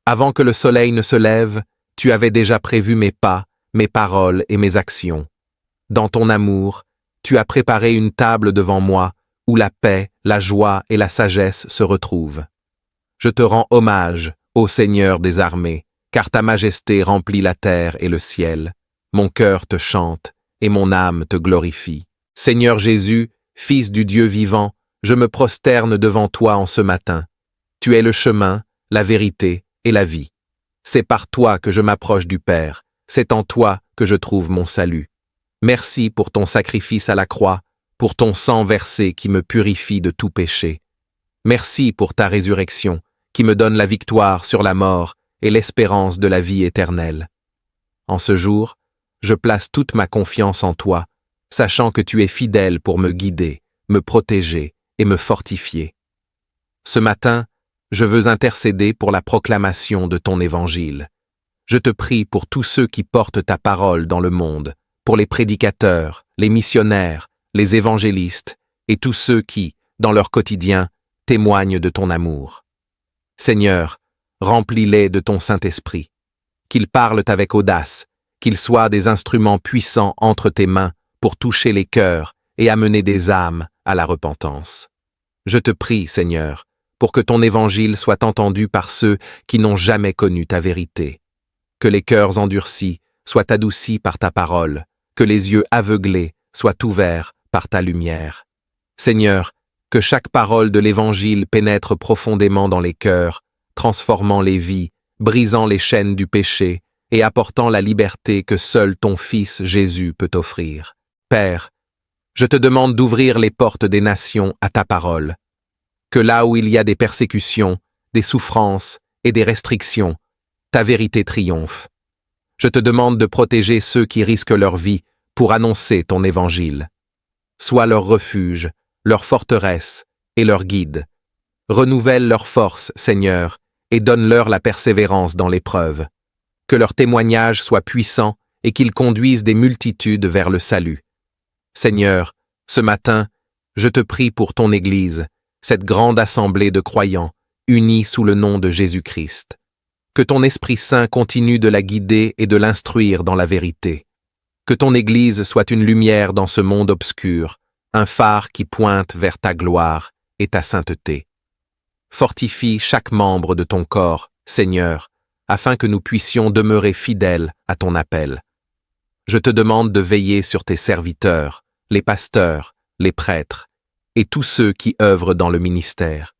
Avant que le soleil ne se lève, tu avais déjà prévu mes pas, mes paroles et mes actions. Dans ton amour, tu as préparé une table devant moi, où la paix, la joie et la sagesse se retrouvent. Je te rends hommage, ô Seigneur des armées, car ta majesté remplit la terre et le ciel. Mon cœur te chante, et mon âme te glorifie. Seigneur Jésus, Fils du Dieu vivant, je me prosterne devant toi en ce matin. Tu es le chemin, la vérité et la vie. C'est par toi que je m'approche du Père, c'est en toi que je trouve mon salut. Merci pour ton sacrifice à la croix, pour ton sang versé qui me purifie de tout péché. Merci pour ta résurrection, qui me donne la victoire sur la mort et l'espérance de la vie éternelle. En ce jour, je place toute ma confiance en toi, sachant que tu es fidèle pour me guider, me protéger et me fortifier. Ce matin, je veux intercéder pour la proclamation de ton évangile. Je te prie pour tous ceux qui portent ta parole dans le monde, pour les prédicateurs, les missionnaires, les évangélistes et tous ceux qui, dans leur quotidien, témoignent de ton amour. Seigneur, remplis-les de ton Saint-Esprit, qu'ils parlent avec audace, qu'ils soient des instruments puissants entre tes mains pour toucher les cœurs et amener des âmes à la repentance. Je te prie, Seigneur, pour que ton évangile soit entendu par ceux qui n'ont jamais connu ta vérité. Que les cœurs endurcis soient adoucis par ta parole, que les yeux aveuglés soient ouverts par ta lumière. Seigneur, que chaque parole de l'Évangile pénètre profondément dans les cœurs, transformant les vies, brisant les chaînes du péché et apportant la liberté que seul ton Fils Jésus peut offrir. Père, je te demande d'ouvrir les portes des nations à ta parole. Que là où il y a des persécutions, des souffrances et des restrictions, ta vérité triomphe. Je te demande de protéger ceux qui risquent leur vie pour annoncer ton évangile. Sois leur refuge, leur forteresse et leur guide. Renouvelle leur force, Seigneur, et donne-leur la persévérance dans l'épreuve. Que leur témoignage soit puissant et qu'ils conduisent des multitudes vers le salut. Seigneur, ce matin, je te prie pour ton Église, cette grande assemblée de croyants, unis sous le nom de Jésus-Christ. Que ton Esprit Saint continue de la guider et de l'instruire dans la vérité. Que ton Église soit une lumière dans ce monde obscur, un phare qui pointe vers ta gloire et ta sainteté. Fortifie chaque membre de ton corps, Seigneur, afin que nous puissions demeurer fidèles à ton appel. Je te demande de veiller sur tes serviteurs, les pasteurs, les prêtres, et tous ceux qui œuvrent dans le ministère.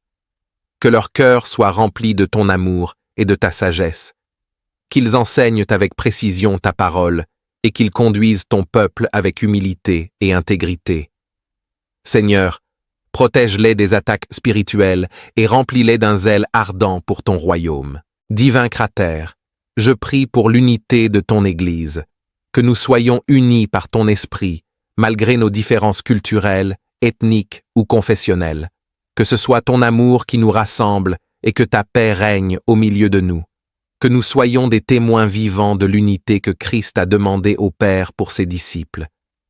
Que leur cœur soit rempli de ton amour et de ta sagesse, qu'ils enseignent avec précision ta parole et qu'ils conduisent ton peuple avec humilité et intégrité. Seigneur, protège-les des attaques spirituelles et remplis-les d'un zèle ardent pour ton royaume. Divin Cratère, je prie pour l'unité de ton Église, que nous soyons unis par ton esprit, malgré nos différences culturelles, ethniques ou confessionnelles. Que ce soit ton amour qui nous rassemble et que ta paix règne au milieu de nous. Que nous soyons des témoins vivants de l'unité que Christ a demandé au Père pour ses disciples.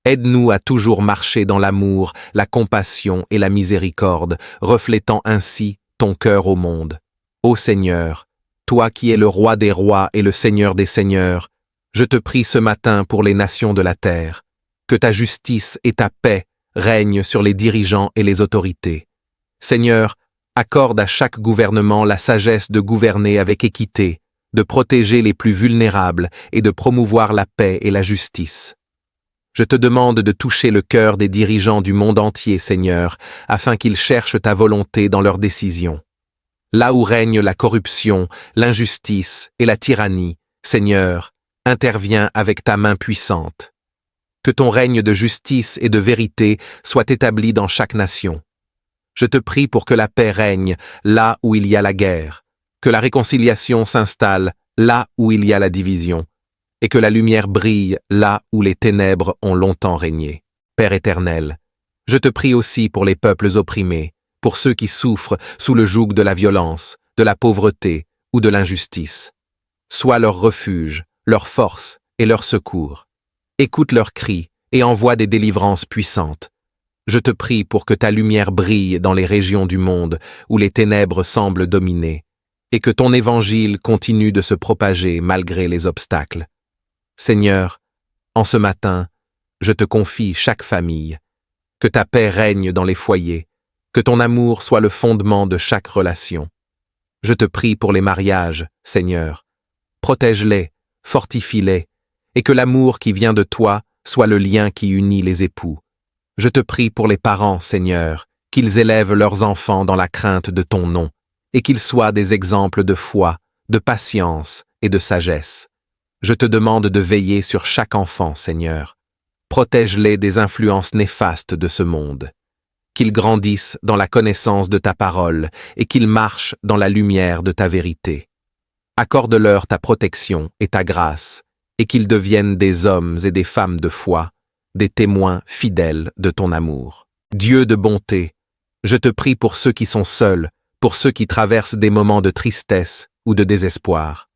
Aide-nous à toujours marcher dans l'amour, la compassion et la miséricorde, reflétant ainsi ton cœur au monde. Ô Seigneur, toi qui es le roi des rois et le Seigneur des seigneurs, je te prie ce matin pour les nations de la terre. Que ta justice et ta paix règnent sur les dirigeants et les autorités. Seigneur, accorde à chaque gouvernement la sagesse de gouverner avec équité, de protéger les plus vulnérables et de promouvoir la paix et la justice. Je te demande de toucher le cœur des dirigeants du monde entier, Seigneur, afin qu'ils cherchent ta volonté dans leurs décisions. Là où règne la corruption, l'injustice et la tyrannie, Seigneur, interviens avec ta main puissante. Que ton règne de justice et de vérité soit établi dans chaque nation. Je te prie pour que la paix règne là où il y a la guerre, que la réconciliation s'installe là où il y a la division, et que la lumière brille là où les ténèbres ont longtemps régné. Père éternel, je te prie aussi pour les peuples opprimés, pour ceux qui souffrent sous le joug de la violence, de la pauvreté ou de l'injustice. Sois leur refuge, leur force et leur secours. Écoute leurs cris et envoie des délivrances puissantes. Je te prie pour que ta lumière brille dans les régions du monde où les ténèbres semblent dominer, et que ton évangile continue de se propager malgré les obstacles. Seigneur, en ce matin, je te confie chaque famille. Que ta paix règne dans les foyers, que ton amour soit le fondement de chaque relation. Je te prie pour les mariages, Seigneur. Protège-les, fortifie-les, et que l'amour qui vient de toi soit le lien qui unit les époux. Je te prie pour les parents, Seigneur, qu'ils élèvent leurs enfants dans la crainte de ton nom, et qu'ils soient des exemples de foi, de patience et de sagesse. Je te demande de veiller sur chaque enfant, Seigneur. Protège-les des influences néfastes de ce monde. Qu'ils grandissent dans la connaissance de ta parole et qu'ils marchent dans la lumière de ta vérité. Accorde-leur ta protection et ta grâce, et qu'ils deviennent des hommes et des femmes de foi, des témoins fidèles de ton amour. Dieu de bonté, je te prie pour ceux qui sont seuls, pour ceux qui traversent des moments de tristesse ou de désespoir.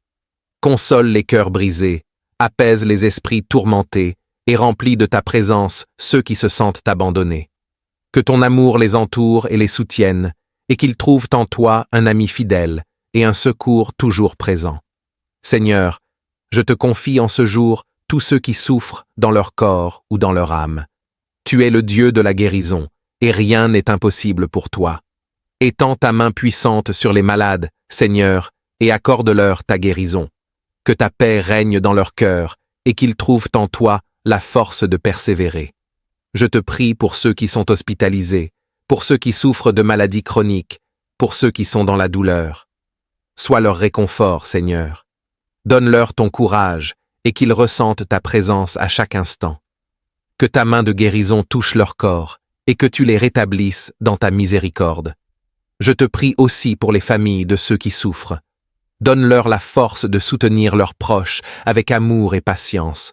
Console les cœurs brisés, apaise les esprits tourmentés et remplis de ta présence ceux qui se sentent abandonnés. Que ton amour les entoure et les soutienne, et qu'ils trouvent en toi un ami fidèle et un secours toujours présent. Seigneur, je te confie en ce jour tous ceux qui souffrent dans leur corps ou dans leur âme. Tu es le Dieu de la guérison, et rien n'est impossible pour toi. Étends ta main puissante sur les malades, Seigneur, et accorde-leur ta guérison. Que ta paix règne dans leur cœur, et qu'ils trouvent en toi la force de persévérer. Je te prie pour ceux qui sont hospitalisés, pour ceux qui souffrent de maladies chroniques, pour ceux qui sont dans la douleur. Sois leur réconfort, Seigneur. Donne-leur ton courage, et qu'ils ressentent ta présence à chaque instant. Que ta main de guérison touche leur corps, et que tu les rétablisses dans ta miséricorde. Je te prie aussi pour les familles de ceux qui souffrent. Donne-leur la force de soutenir leurs proches avec amour et patience.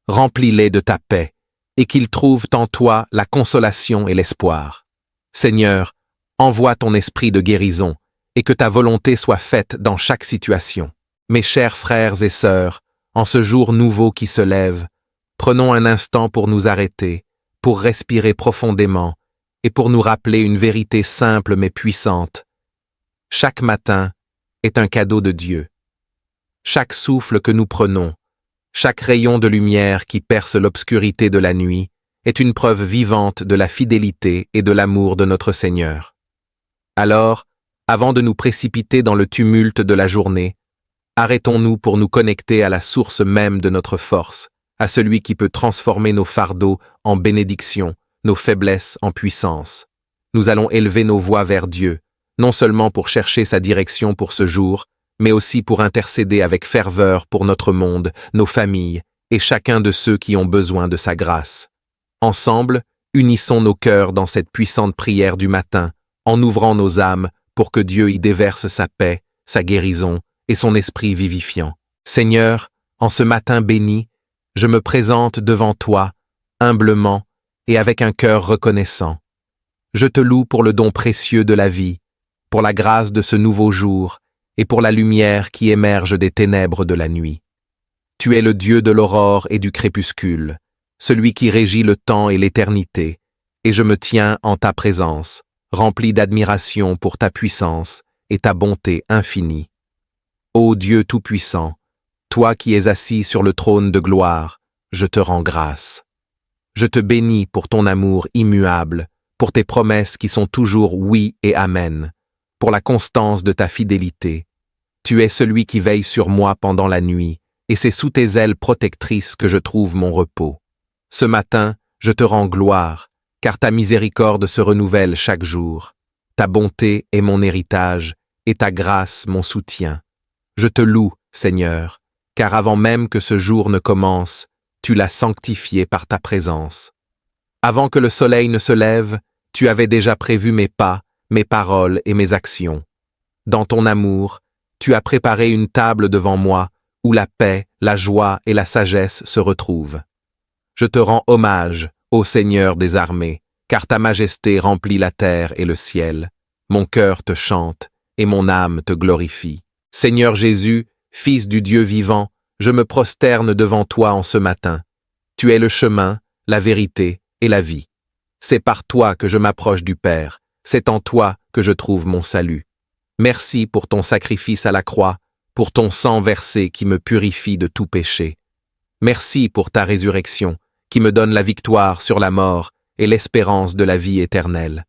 Remplis-les de ta paix, et qu'ils trouvent en toi la consolation et l'espoir. Seigneur, envoie ton esprit de guérison, et que ta volonté soit faite dans chaque situation. Mes chers frères et sœurs, en ce jour nouveau qui se lève, prenons un instant pour nous arrêter, pour respirer profondément, et pour nous rappeler une vérité simple mais puissante. Chaque matin est un cadeau de Dieu. Chaque souffle que nous prenons, chaque rayon de lumière qui perce l'obscurité de la nuit, est une preuve vivante de la fidélité et de l'amour de notre Seigneur. Alors, avant de nous précipiter dans le tumulte de la journée, arrêtons-nous pour nous connecter à la source même de notre force, à celui qui peut transformer nos fardeaux en bénédictions, nos faiblesses en puissance. Nous allons élever nos voix vers Dieu, non seulement pour chercher sa direction pour ce jour, mais aussi pour intercéder avec ferveur pour notre monde, nos familles et chacun de ceux qui ont besoin de sa grâce. Ensemble, unissons nos cœurs dans cette puissante prière du matin, en ouvrant nos âmes pour que Dieu y déverse sa paix, sa guérison et son esprit vivifiant. Seigneur, en ce matin béni, je me présente devant toi, humblement et avec un cœur reconnaissant. Je te loue pour le don précieux de la vie, pour la grâce de ce nouveau jour et pour la lumière qui émerge des ténèbres de la nuit. Tu es le Dieu de l'aurore et du crépuscule, celui qui régit le temps et l'éternité, et je me tiens en ta présence, rempli d'admiration pour ta puissance et ta bonté infinie. Ô Dieu tout-puissant, toi qui es assis sur le trône de gloire, je te rends grâce. Je te bénis pour ton amour immuable, pour tes promesses qui sont toujours oui et amen, pour la constance de ta fidélité. Tu es celui qui veille sur moi pendant la nuit, et c'est sous tes ailes protectrices que je trouve mon repos. Ce matin, je te rends gloire, car ta miséricorde se renouvelle chaque jour. Ta bonté est mon héritage, et ta grâce mon soutien. Je te loue, Seigneur, car avant même que ce jour ne commence, tu l'as sanctifié par ta présence. Avant que le soleil ne se lève, tu avais déjà prévu mes pas, mes paroles et mes actions. Dans ton amour, tu as préparé une table devant moi, où la paix, la joie et la sagesse se retrouvent. Je te rends hommage, ô Seigneur des armées, car ta majesté remplit la terre et le ciel. Mon cœur te chante, et mon âme te glorifie. Seigneur Jésus, Fils du Dieu vivant, je me prosterne devant toi en ce matin. Tu es le chemin, la vérité et la vie. C'est par toi que je m'approche du Père, c'est en toi que je trouve mon salut. Merci pour ton sacrifice à la croix, pour ton sang versé qui me purifie de tout péché. Merci pour ta résurrection, qui me donne la victoire sur la mort et l'espérance de la vie éternelle.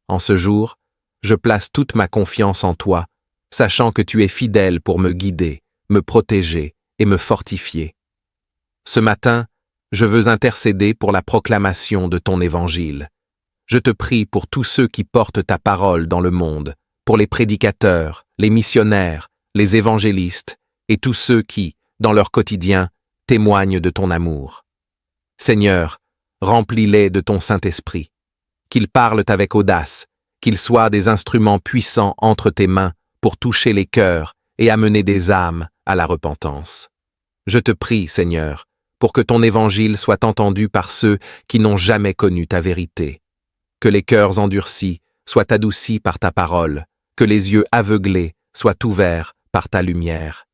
En ce jour, je place toute ma confiance en toi, sachant que tu es fidèle pour me guider, me protéger et me fortifier. Ce matin, je veux intercéder pour la proclamation de ton évangile. Je te prie pour tous ceux qui portent ta parole dans le monde, pour les prédicateurs, les missionnaires, les évangélistes et tous ceux qui, dans leur quotidien, témoignent de ton amour. Seigneur, remplis-les de ton Saint-Esprit, qu'ils parlent avec audace, qu'ils soient des instruments puissants entre tes mains pour toucher les cœurs et amener des âmes à la repentance. Je te prie, Seigneur, pour que ton évangile soit entendu par ceux qui n'ont jamais connu ta vérité. Que les cœurs endurcis soient adoucis par ta parole, que les yeux aveuglés soient ouverts par ta lumière.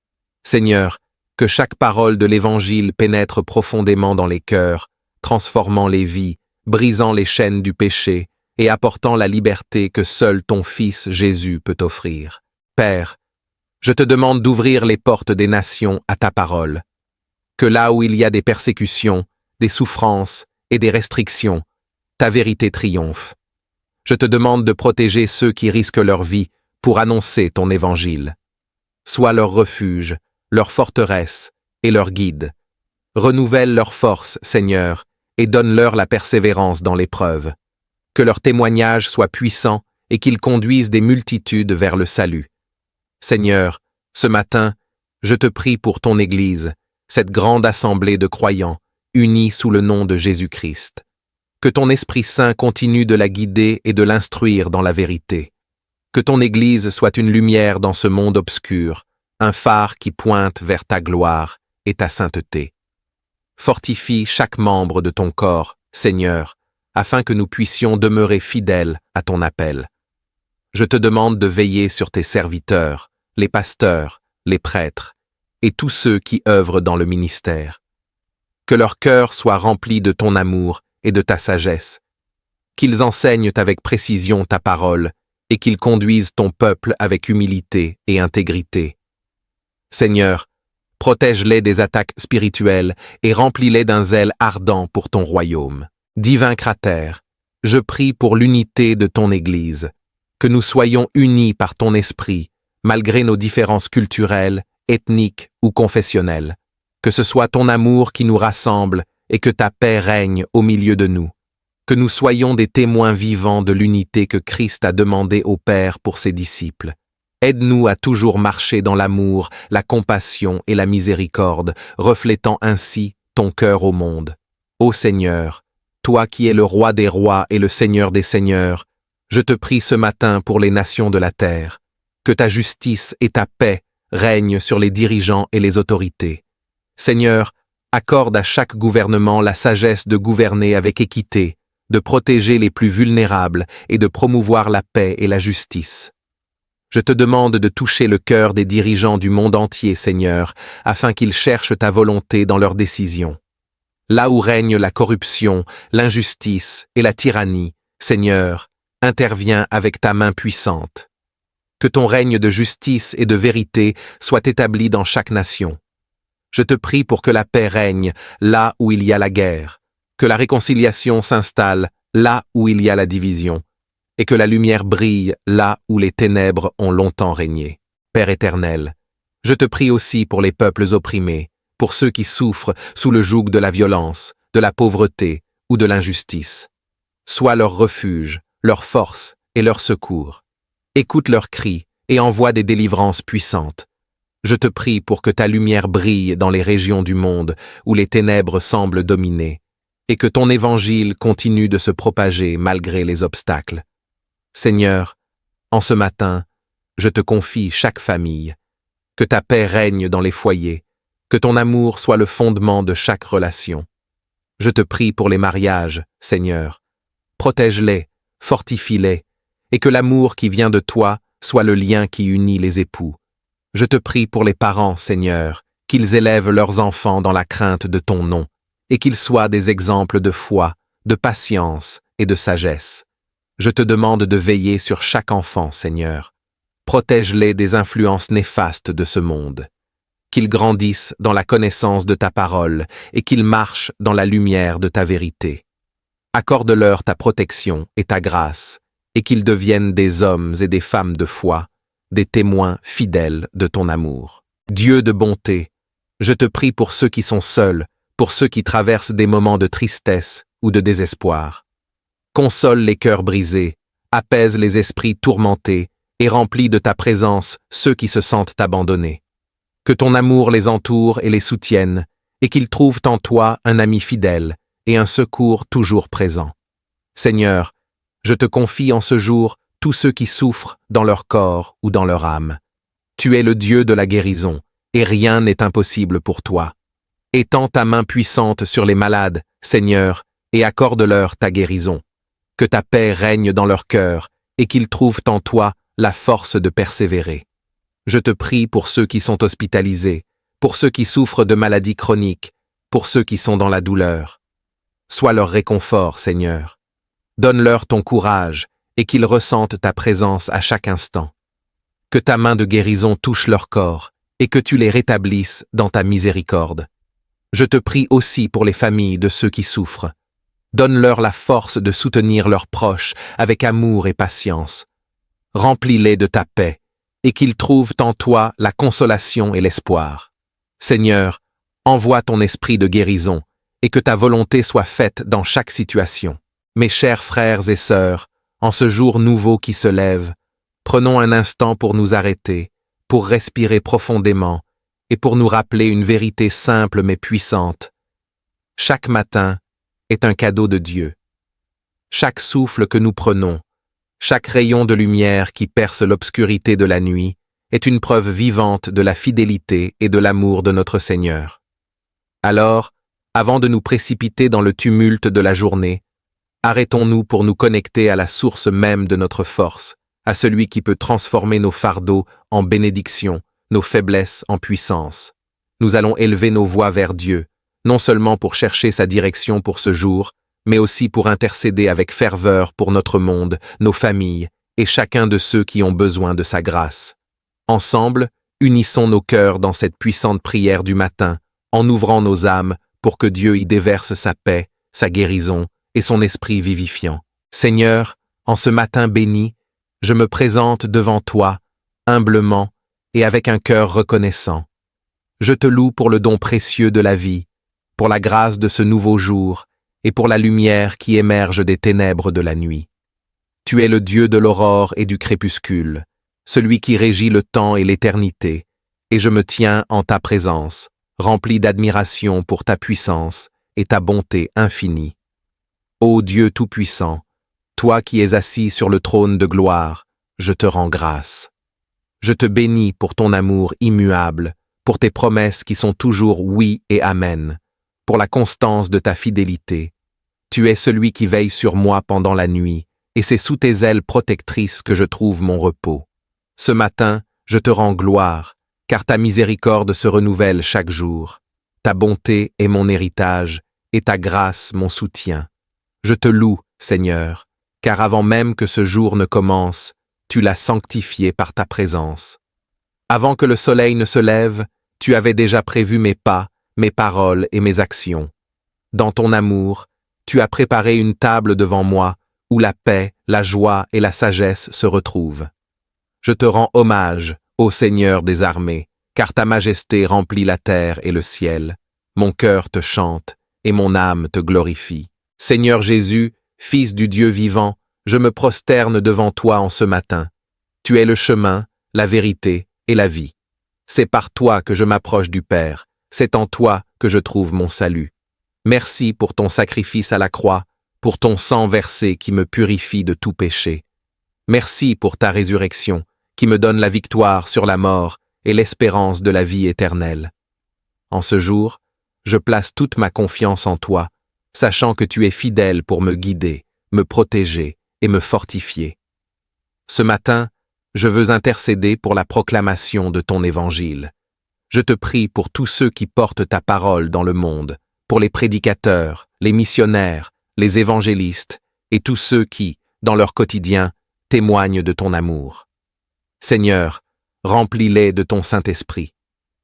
Seigneur, que chaque parole de l'évangile pénètre profondément dans les cœurs, transformant les vies, brisant les chaînes du péché et apportant la liberté que seul ton Fils Jésus peut offrir. Père, je te demande d'ouvrir les portes des nations à ta parole. Que là où il y a des persécutions, des souffrances et des restrictions, ta vérité triomphe. Je te demande de protéger ceux qui risquent leur vie pour annoncer ton évangile. Sois leur refuge, leur forteresse et leur guide. Renouvelle leur force, Seigneur, et donne-leur la persévérance dans l'épreuve. Que leur témoignage soit puissant et qu'ils conduisent des multitudes vers le salut. Seigneur, ce matin, je te prie pour ton Église, cette grande assemblée de croyants, unis sous le nom de Jésus-Christ. Que ton Esprit Saint continue de la guider et de l'instruire dans la vérité. Que ton Église soit une lumière dans ce monde obscur, un phare qui pointe vers ta gloire et ta sainteté. Fortifie chaque membre de ton corps, Seigneur, afin que nous puissions demeurer fidèles à ton appel. Je te demande de veiller sur tes serviteurs, les pasteurs, les prêtres, et tous ceux qui œuvrent dans le ministère. Que leur cœur soit rempli de ton amour et de ta sagesse, qu'ils enseignent avec précision ta parole et qu'ils conduisent ton peuple avec humilité et intégrité. Seigneur, protège-les des attaques spirituelles et remplis-les d'un zèle ardent pour ton royaume. Divin Cratère, je prie pour l'unité de ton Église, que nous soyons unis par ton esprit, malgré nos différences culturelles, ethniques ou confessionnelles. Que ce soit ton amour qui nous rassemble et que ta paix règne au milieu de nous. Que nous soyons des témoins vivants de l'unité que Christ a demandé au Père pour ses disciples. Aide-nous à toujours marcher dans l'amour, la compassion et la miséricorde, reflétant ainsi ton cœur au monde. Ô Seigneur, toi qui es le Roi des rois et le Seigneur des seigneurs, je te prie ce matin pour les nations de la terre. Que ta justice et ta paix règnent sur les dirigeants et les autorités. Seigneur, accorde à chaque gouvernement la sagesse de gouverner avec équité, de protéger les plus vulnérables et de promouvoir la paix et la justice. Je te demande de toucher le cœur des dirigeants du monde entier, Seigneur, afin qu'ils cherchent ta volonté dans leurs décisions. Là où règne la corruption, l'injustice et la tyrannie, Seigneur, interviens avec ta main puissante. Que ton règne de justice et de vérité soit établi dans chaque nation. Je te prie pour que la paix règne là où il y a la guerre, que la réconciliation s'installe là où il y a la division, et que la lumière brille là où les ténèbres ont longtemps régné. Père éternel, je te prie aussi pour les peuples opprimés, pour ceux qui souffrent sous le joug de la violence, de la pauvreté ou de l'injustice. Sois leur refuge, leur force et leur secours. Écoute leurs cris et envoie des délivrances puissantes. Je te prie pour que ta lumière brille dans les régions du monde où les ténèbres semblent dominer, et que ton évangile continue de se propager malgré les obstacles. Seigneur, en ce matin, je te confie chaque famille. Que ta paix règne dans les foyers, que ton amour soit le fondement de chaque relation. Je te prie pour les mariages, Seigneur. Protège-les, fortifie-les, et que l'amour qui vient de toi soit le lien qui unit les époux. Je te prie pour les parents, Seigneur, qu'ils élèvent leurs enfants dans la crainte de ton nom, et qu'ils soient des exemples de foi, de patience et de sagesse. Je te demande de veiller sur chaque enfant, Seigneur. Protège-les des influences néfastes de ce monde. Qu'ils grandissent dans la connaissance de ta parole et qu'ils marchent dans la lumière de ta vérité. Accorde-leur ta protection et ta grâce, et qu'ils deviennent des hommes et des femmes de foi, des témoins fidèles de ton amour. Dieu de bonté, je te prie pour ceux qui sont seuls, pour ceux qui traversent des moments de tristesse ou de désespoir. Console les cœurs brisés, apaise les esprits tourmentés et remplis de ta présence ceux qui se sentent abandonnés. Que ton amour les entoure et les soutienne, et qu'ils trouvent en toi un ami fidèle et un secours toujours présent. Seigneur, je te confie en ce jour tous ceux qui souffrent dans leur corps ou dans leur âme. Tu es le Dieu de la guérison, et rien n'est impossible pour toi. Étends ta main puissante sur les malades, Seigneur, et accorde-leur ta guérison. Que ta paix règne dans leur cœur, et qu'ils trouvent en toi la force de persévérer. Je te prie pour ceux qui sont hospitalisés, pour ceux qui souffrent de maladies chroniques, pour ceux qui sont dans la douleur. Sois leur réconfort, Seigneur. Donne-leur ton courage, et qu'ils ressentent ta présence à chaque instant. Que ta main de guérison touche leur corps, et que tu les rétablisses dans ta miséricorde. Je te prie aussi pour les familles de ceux qui souffrent. Donne-leur la force de soutenir leurs proches avec amour et patience. Remplis-les de ta paix, et qu'ils trouvent en toi la consolation et l'espoir. Seigneur, envoie ton esprit de guérison, et que ta volonté soit faite dans chaque situation. Mes chers frères et sœurs, en ce jour nouveau qui se lève, prenons un instant pour nous arrêter, pour respirer profondément, et pour nous rappeler une vérité simple mais puissante. Chaque matin est un cadeau de Dieu. Chaque souffle que nous prenons, chaque rayon de lumière qui perce l'obscurité de la nuit, est une preuve vivante de la fidélité et de l'amour de notre Seigneur. Alors, avant de nous précipiter dans le tumulte de la journée, arrêtons-nous pour nous connecter à la source même de notre force, à celui qui peut transformer nos fardeaux en bénédiction, nos faiblesses en puissance. Nous allons élever nos voix vers Dieu, non seulement pour chercher sa direction pour ce jour, mais aussi pour intercéder avec ferveur pour notre monde, nos familles et chacun de ceux qui ont besoin de sa grâce. Ensemble, unissons nos cœurs dans cette puissante prière du matin, en ouvrant nos âmes pour que Dieu y déverse sa paix, sa guérison et son esprit vivifiant. Seigneur, en ce matin béni, je me présente devant toi, humblement et avec un cœur reconnaissant. Je te loue pour le don précieux de la vie, pour la grâce de ce nouveau jour et pour la lumière qui émerge des ténèbres de la nuit. Tu es le Dieu de l'aurore et du crépuscule, celui qui régit le temps et l'éternité, et je me tiens en ta présence, rempli d'admiration pour ta puissance et ta bonté infinie. Ô Dieu tout-puissant, toi qui es assis sur le trône de gloire, je te rends grâce. Je te bénis pour ton amour immuable, pour tes promesses qui sont toujours oui et amen, pour la constance de ta fidélité. Tu es celui qui veille sur moi pendant la nuit, et c'est sous tes ailes protectrices que je trouve mon repos. Ce matin, je te rends gloire, car ta miséricorde se renouvelle chaque jour. Ta bonté est mon héritage, et ta grâce mon soutien. Je te loue, Seigneur, car avant même que ce jour ne commence, tu l'as sanctifié par ta présence. Avant que le soleil ne se lève, tu avais déjà prévu mes pas, mes paroles et mes actions. Dans ton amour, tu as préparé une table devant moi, où la paix, la joie et la sagesse se retrouvent. Je te rends hommage, ô Seigneur des armées, car ta majesté remplit la terre et le ciel. Mon cœur te chante, et mon âme te glorifie. Seigneur Jésus, Fils du Dieu vivant, je me prosterne devant toi en ce matin. Tu es le chemin, la vérité et la vie. C'est par toi que je m'approche du Père, c'est en toi que je trouve mon salut. Merci pour ton sacrifice à la croix, pour ton sang versé qui me purifie de tout péché. Merci pour ta résurrection, qui me donne la victoire sur la mort et l'espérance de la vie éternelle. En ce jour, je place toute ma confiance en toi, sachant que tu es fidèle pour me guider, me protéger et me fortifier. Ce matin, Je veux intercéder pour la proclamation de ton évangile. Je te prie pour tous ceux qui portent ta parole dans le monde, pour les prédicateurs, les missionnaires, les évangélistes et tous ceux qui, dans leur quotidien, témoignent de ton amour. Seigneur, remplis-les de ton Saint-Esprit.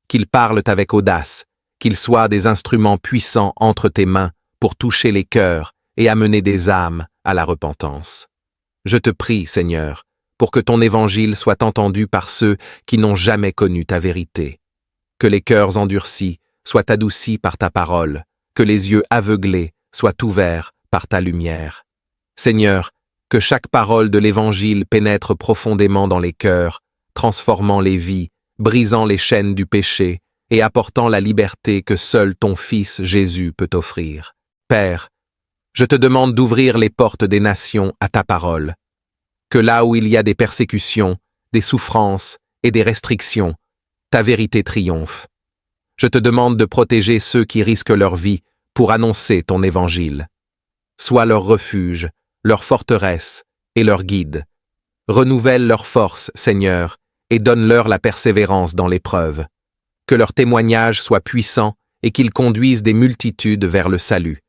Qu'ils parlent avec audace, qu'ils soient des instruments puissants entre tes mains pour toucher les cœurs et amener des âmes à la repentance. Je te prie, Seigneur, pour que ton évangile soit entendu par ceux qui n'ont jamais connu ta vérité. Que les cœurs endurcis soient adoucis par ta parole, que les yeux aveuglés soient ouverts par ta lumière. Seigneur, que chaque parole de l'Évangile pénètre profondément dans les cœurs, transformant les vies, brisant les chaînes du péché et apportant la liberté que seul ton Fils Jésus peut offrir. Père, je te demande d'ouvrir les portes des nations à ta parole. Que là où il y a des persécutions, des souffrances et des restrictions, ta vérité triomphe. Je te demande de protéger ceux qui risquent leur vie pour annoncer ton évangile. Sois leur refuge, leur forteresse et leur guide. Renouvelle leur force, Seigneur, et donne-leur la persévérance dans l'épreuve. Que leur témoignage soit puissant et qu'ils conduisent des multitudes vers le salut.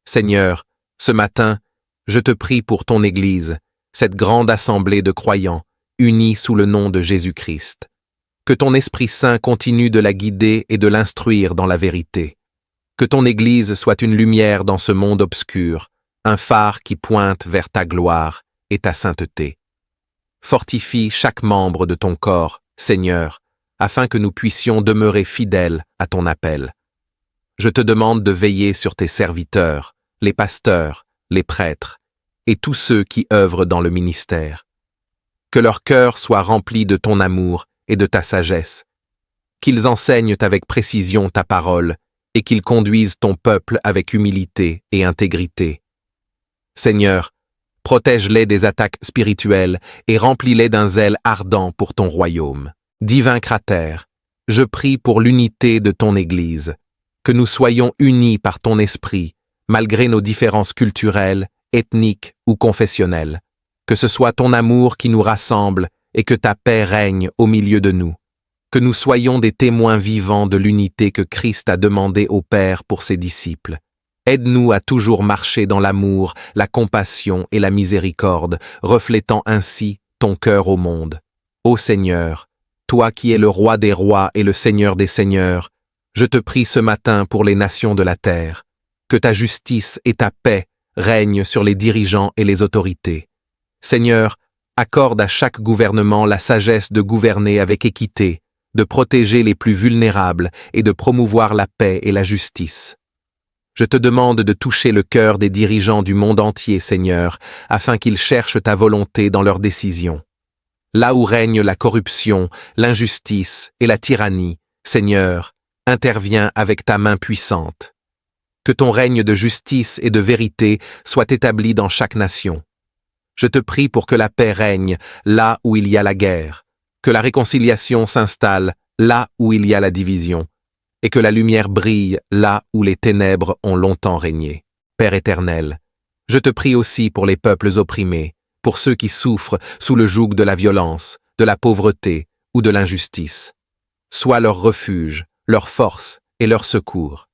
Seigneur, ce matin, je te prie pour ton Église, cette grande assemblée de croyants, unis sous le nom de Jésus-Christ. Que ton Esprit Saint continue de la guider et de l'instruire dans la vérité. Que ton Église soit une lumière dans ce monde obscur, un phare qui pointe vers ta gloire et ta sainteté. Fortifie chaque membre de ton corps, Seigneur, afin que nous puissions demeurer fidèles à ton appel. Je te demande de veiller sur tes serviteurs, les pasteurs, les prêtres, et tous ceux qui œuvrent dans le ministère. Que leur cœur soit rempli de ton amour et de ta sagesse, qu'ils enseignent avec précision ta parole et qu'ils conduisent ton peuple avec humilité et intégrité. Seigneur, protège-les des attaques spirituelles et remplis-les d'un zèle ardent pour ton royaume. Divin Cratère, je prie pour l'unité de ton Église, que nous soyons unis par ton esprit, malgré nos différences culturelles, ethniques ou confessionnelles. Que ce soit ton amour qui nous rassemble et que ta paix règne au milieu de nous. Que nous soyons des témoins vivants de l'unité que Christ a demandé au Père pour ses disciples. Aide-nous à toujours marcher dans l'amour, la compassion et la miséricorde, reflétant ainsi ton cœur au monde. Ô Seigneur, toi qui es le roi des rois et le Seigneur des seigneurs, je te prie ce matin pour les nations de la terre. Que ta justice et ta paix règnent sur les dirigeants et les autorités. Seigneur, accorde à chaque gouvernement la sagesse de gouverner avec équité, de protéger les plus vulnérables et de promouvoir la paix et la justice. Je te demande de toucher le cœur des dirigeants du monde entier, Seigneur, afin qu'ils cherchent ta volonté dans leurs décisions. Là où règne la corruption, l'injustice et la tyrannie, Seigneur, interviens avec ta main puissante. Que ton règne de justice et de vérité soit établi dans chaque nation. Je te prie pour que la paix règne là où il y a la guerre, que la réconciliation s'installe là où il y a la division, et que la lumière brille là où les ténèbres ont longtemps régné. Père éternel, je te prie aussi pour les peuples opprimés, pour ceux qui souffrent sous le joug de la violence, de la pauvreté ou de l'injustice. Sois leur refuge, leur force et leur secours.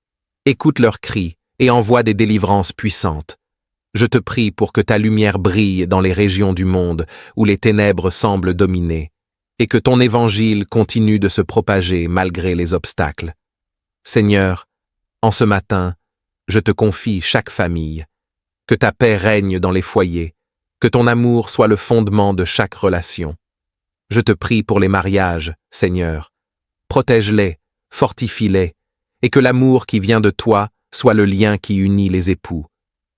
Écoute leurs cris et envoie des délivrances puissantes. Je te prie pour que ta lumière brille dans les régions du monde où les ténèbres semblent dominer, et que ton évangile continue de se propager malgré les obstacles. Seigneur, en ce matin, je te confie chaque famille. Que ta paix règne dans les foyers, que ton amour soit le fondement de chaque relation. Je te prie pour les mariages, Seigneur. Protège-les, fortifie-les, et que l'amour qui vient de toi soit le lien qui unit les époux.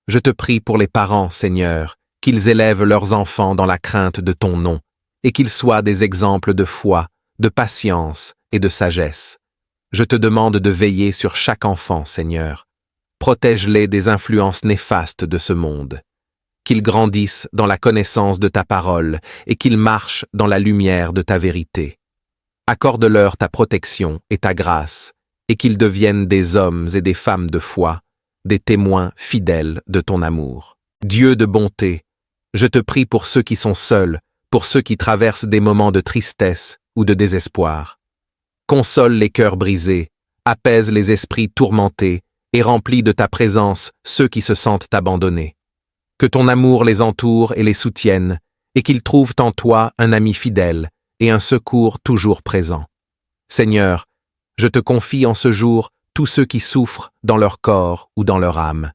Je te prie pour les parents, Seigneur, qu'ils élèvent leurs enfants dans la crainte de ton nom, et qu'ils soient des exemples de foi, de patience et de sagesse. Je te demande de veiller sur chaque enfant, Seigneur. Protège-les des influences néfastes de ce monde. Qu'ils grandissent dans la connaissance de ta parole et qu'ils marchent dans la lumière de ta vérité. Accorde-leur ta protection et ta grâce, et qu'ils deviennent des hommes et des femmes de foi, des témoins fidèles de ton amour. Dieu de bonté, je te prie pour ceux qui sont seuls, pour ceux qui traversent des moments de tristesse ou de désespoir. Console les cœurs brisés, apaise les esprits tourmentés et remplis de ta présence ceux qui se sentent abandonnés. Que ton amour les entoure et les soutienne, et qu'ils trouvent en toi un ami fidèle et un secours toujours présent. Seigneur, je te confie en ce jour tous ceux qui souffrent dans leur corps ou dans leur âme.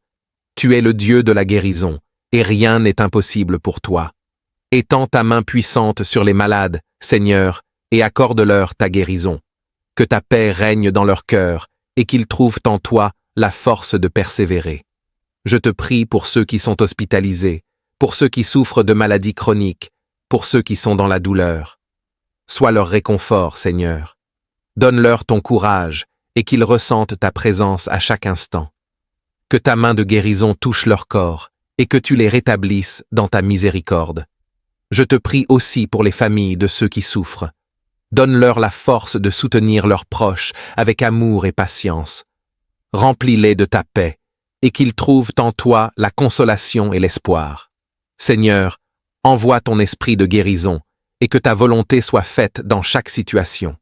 Tu es le Dieu de la guérison, et rien n'est impossible pour toi. Étends ta main puissante sur les malades, Seigneur, et accorde-leur ta guérison. Que ta paix règne dans leur cœur, et qu'ils trouvent en toi la force de persévérer. Je te prie pour ceux qui sont hospitalisés, pour ceux qui souffrent de maladies chroniques, pour ceux qui sont dans la douleur. Sois leur réconfort, Seigneur. Donne-leur ton courage, et qu'ils ressentent ta présence à chaque instant. Que ta main de guérison touche leur corps, et que tu les rétablisses dans ta miséricorde. Je te prie aussi pour les familles de ceux qui souffrent. Donne-leur la force de soutenir leurs proches avec amour et patience. Remplis-les de ta paix, et qu'ils trouvent en toi la consolation et l'espoir. Seigneur, envoie ton esprit de guérison, et que ta volonté soit faite dans chaque situation.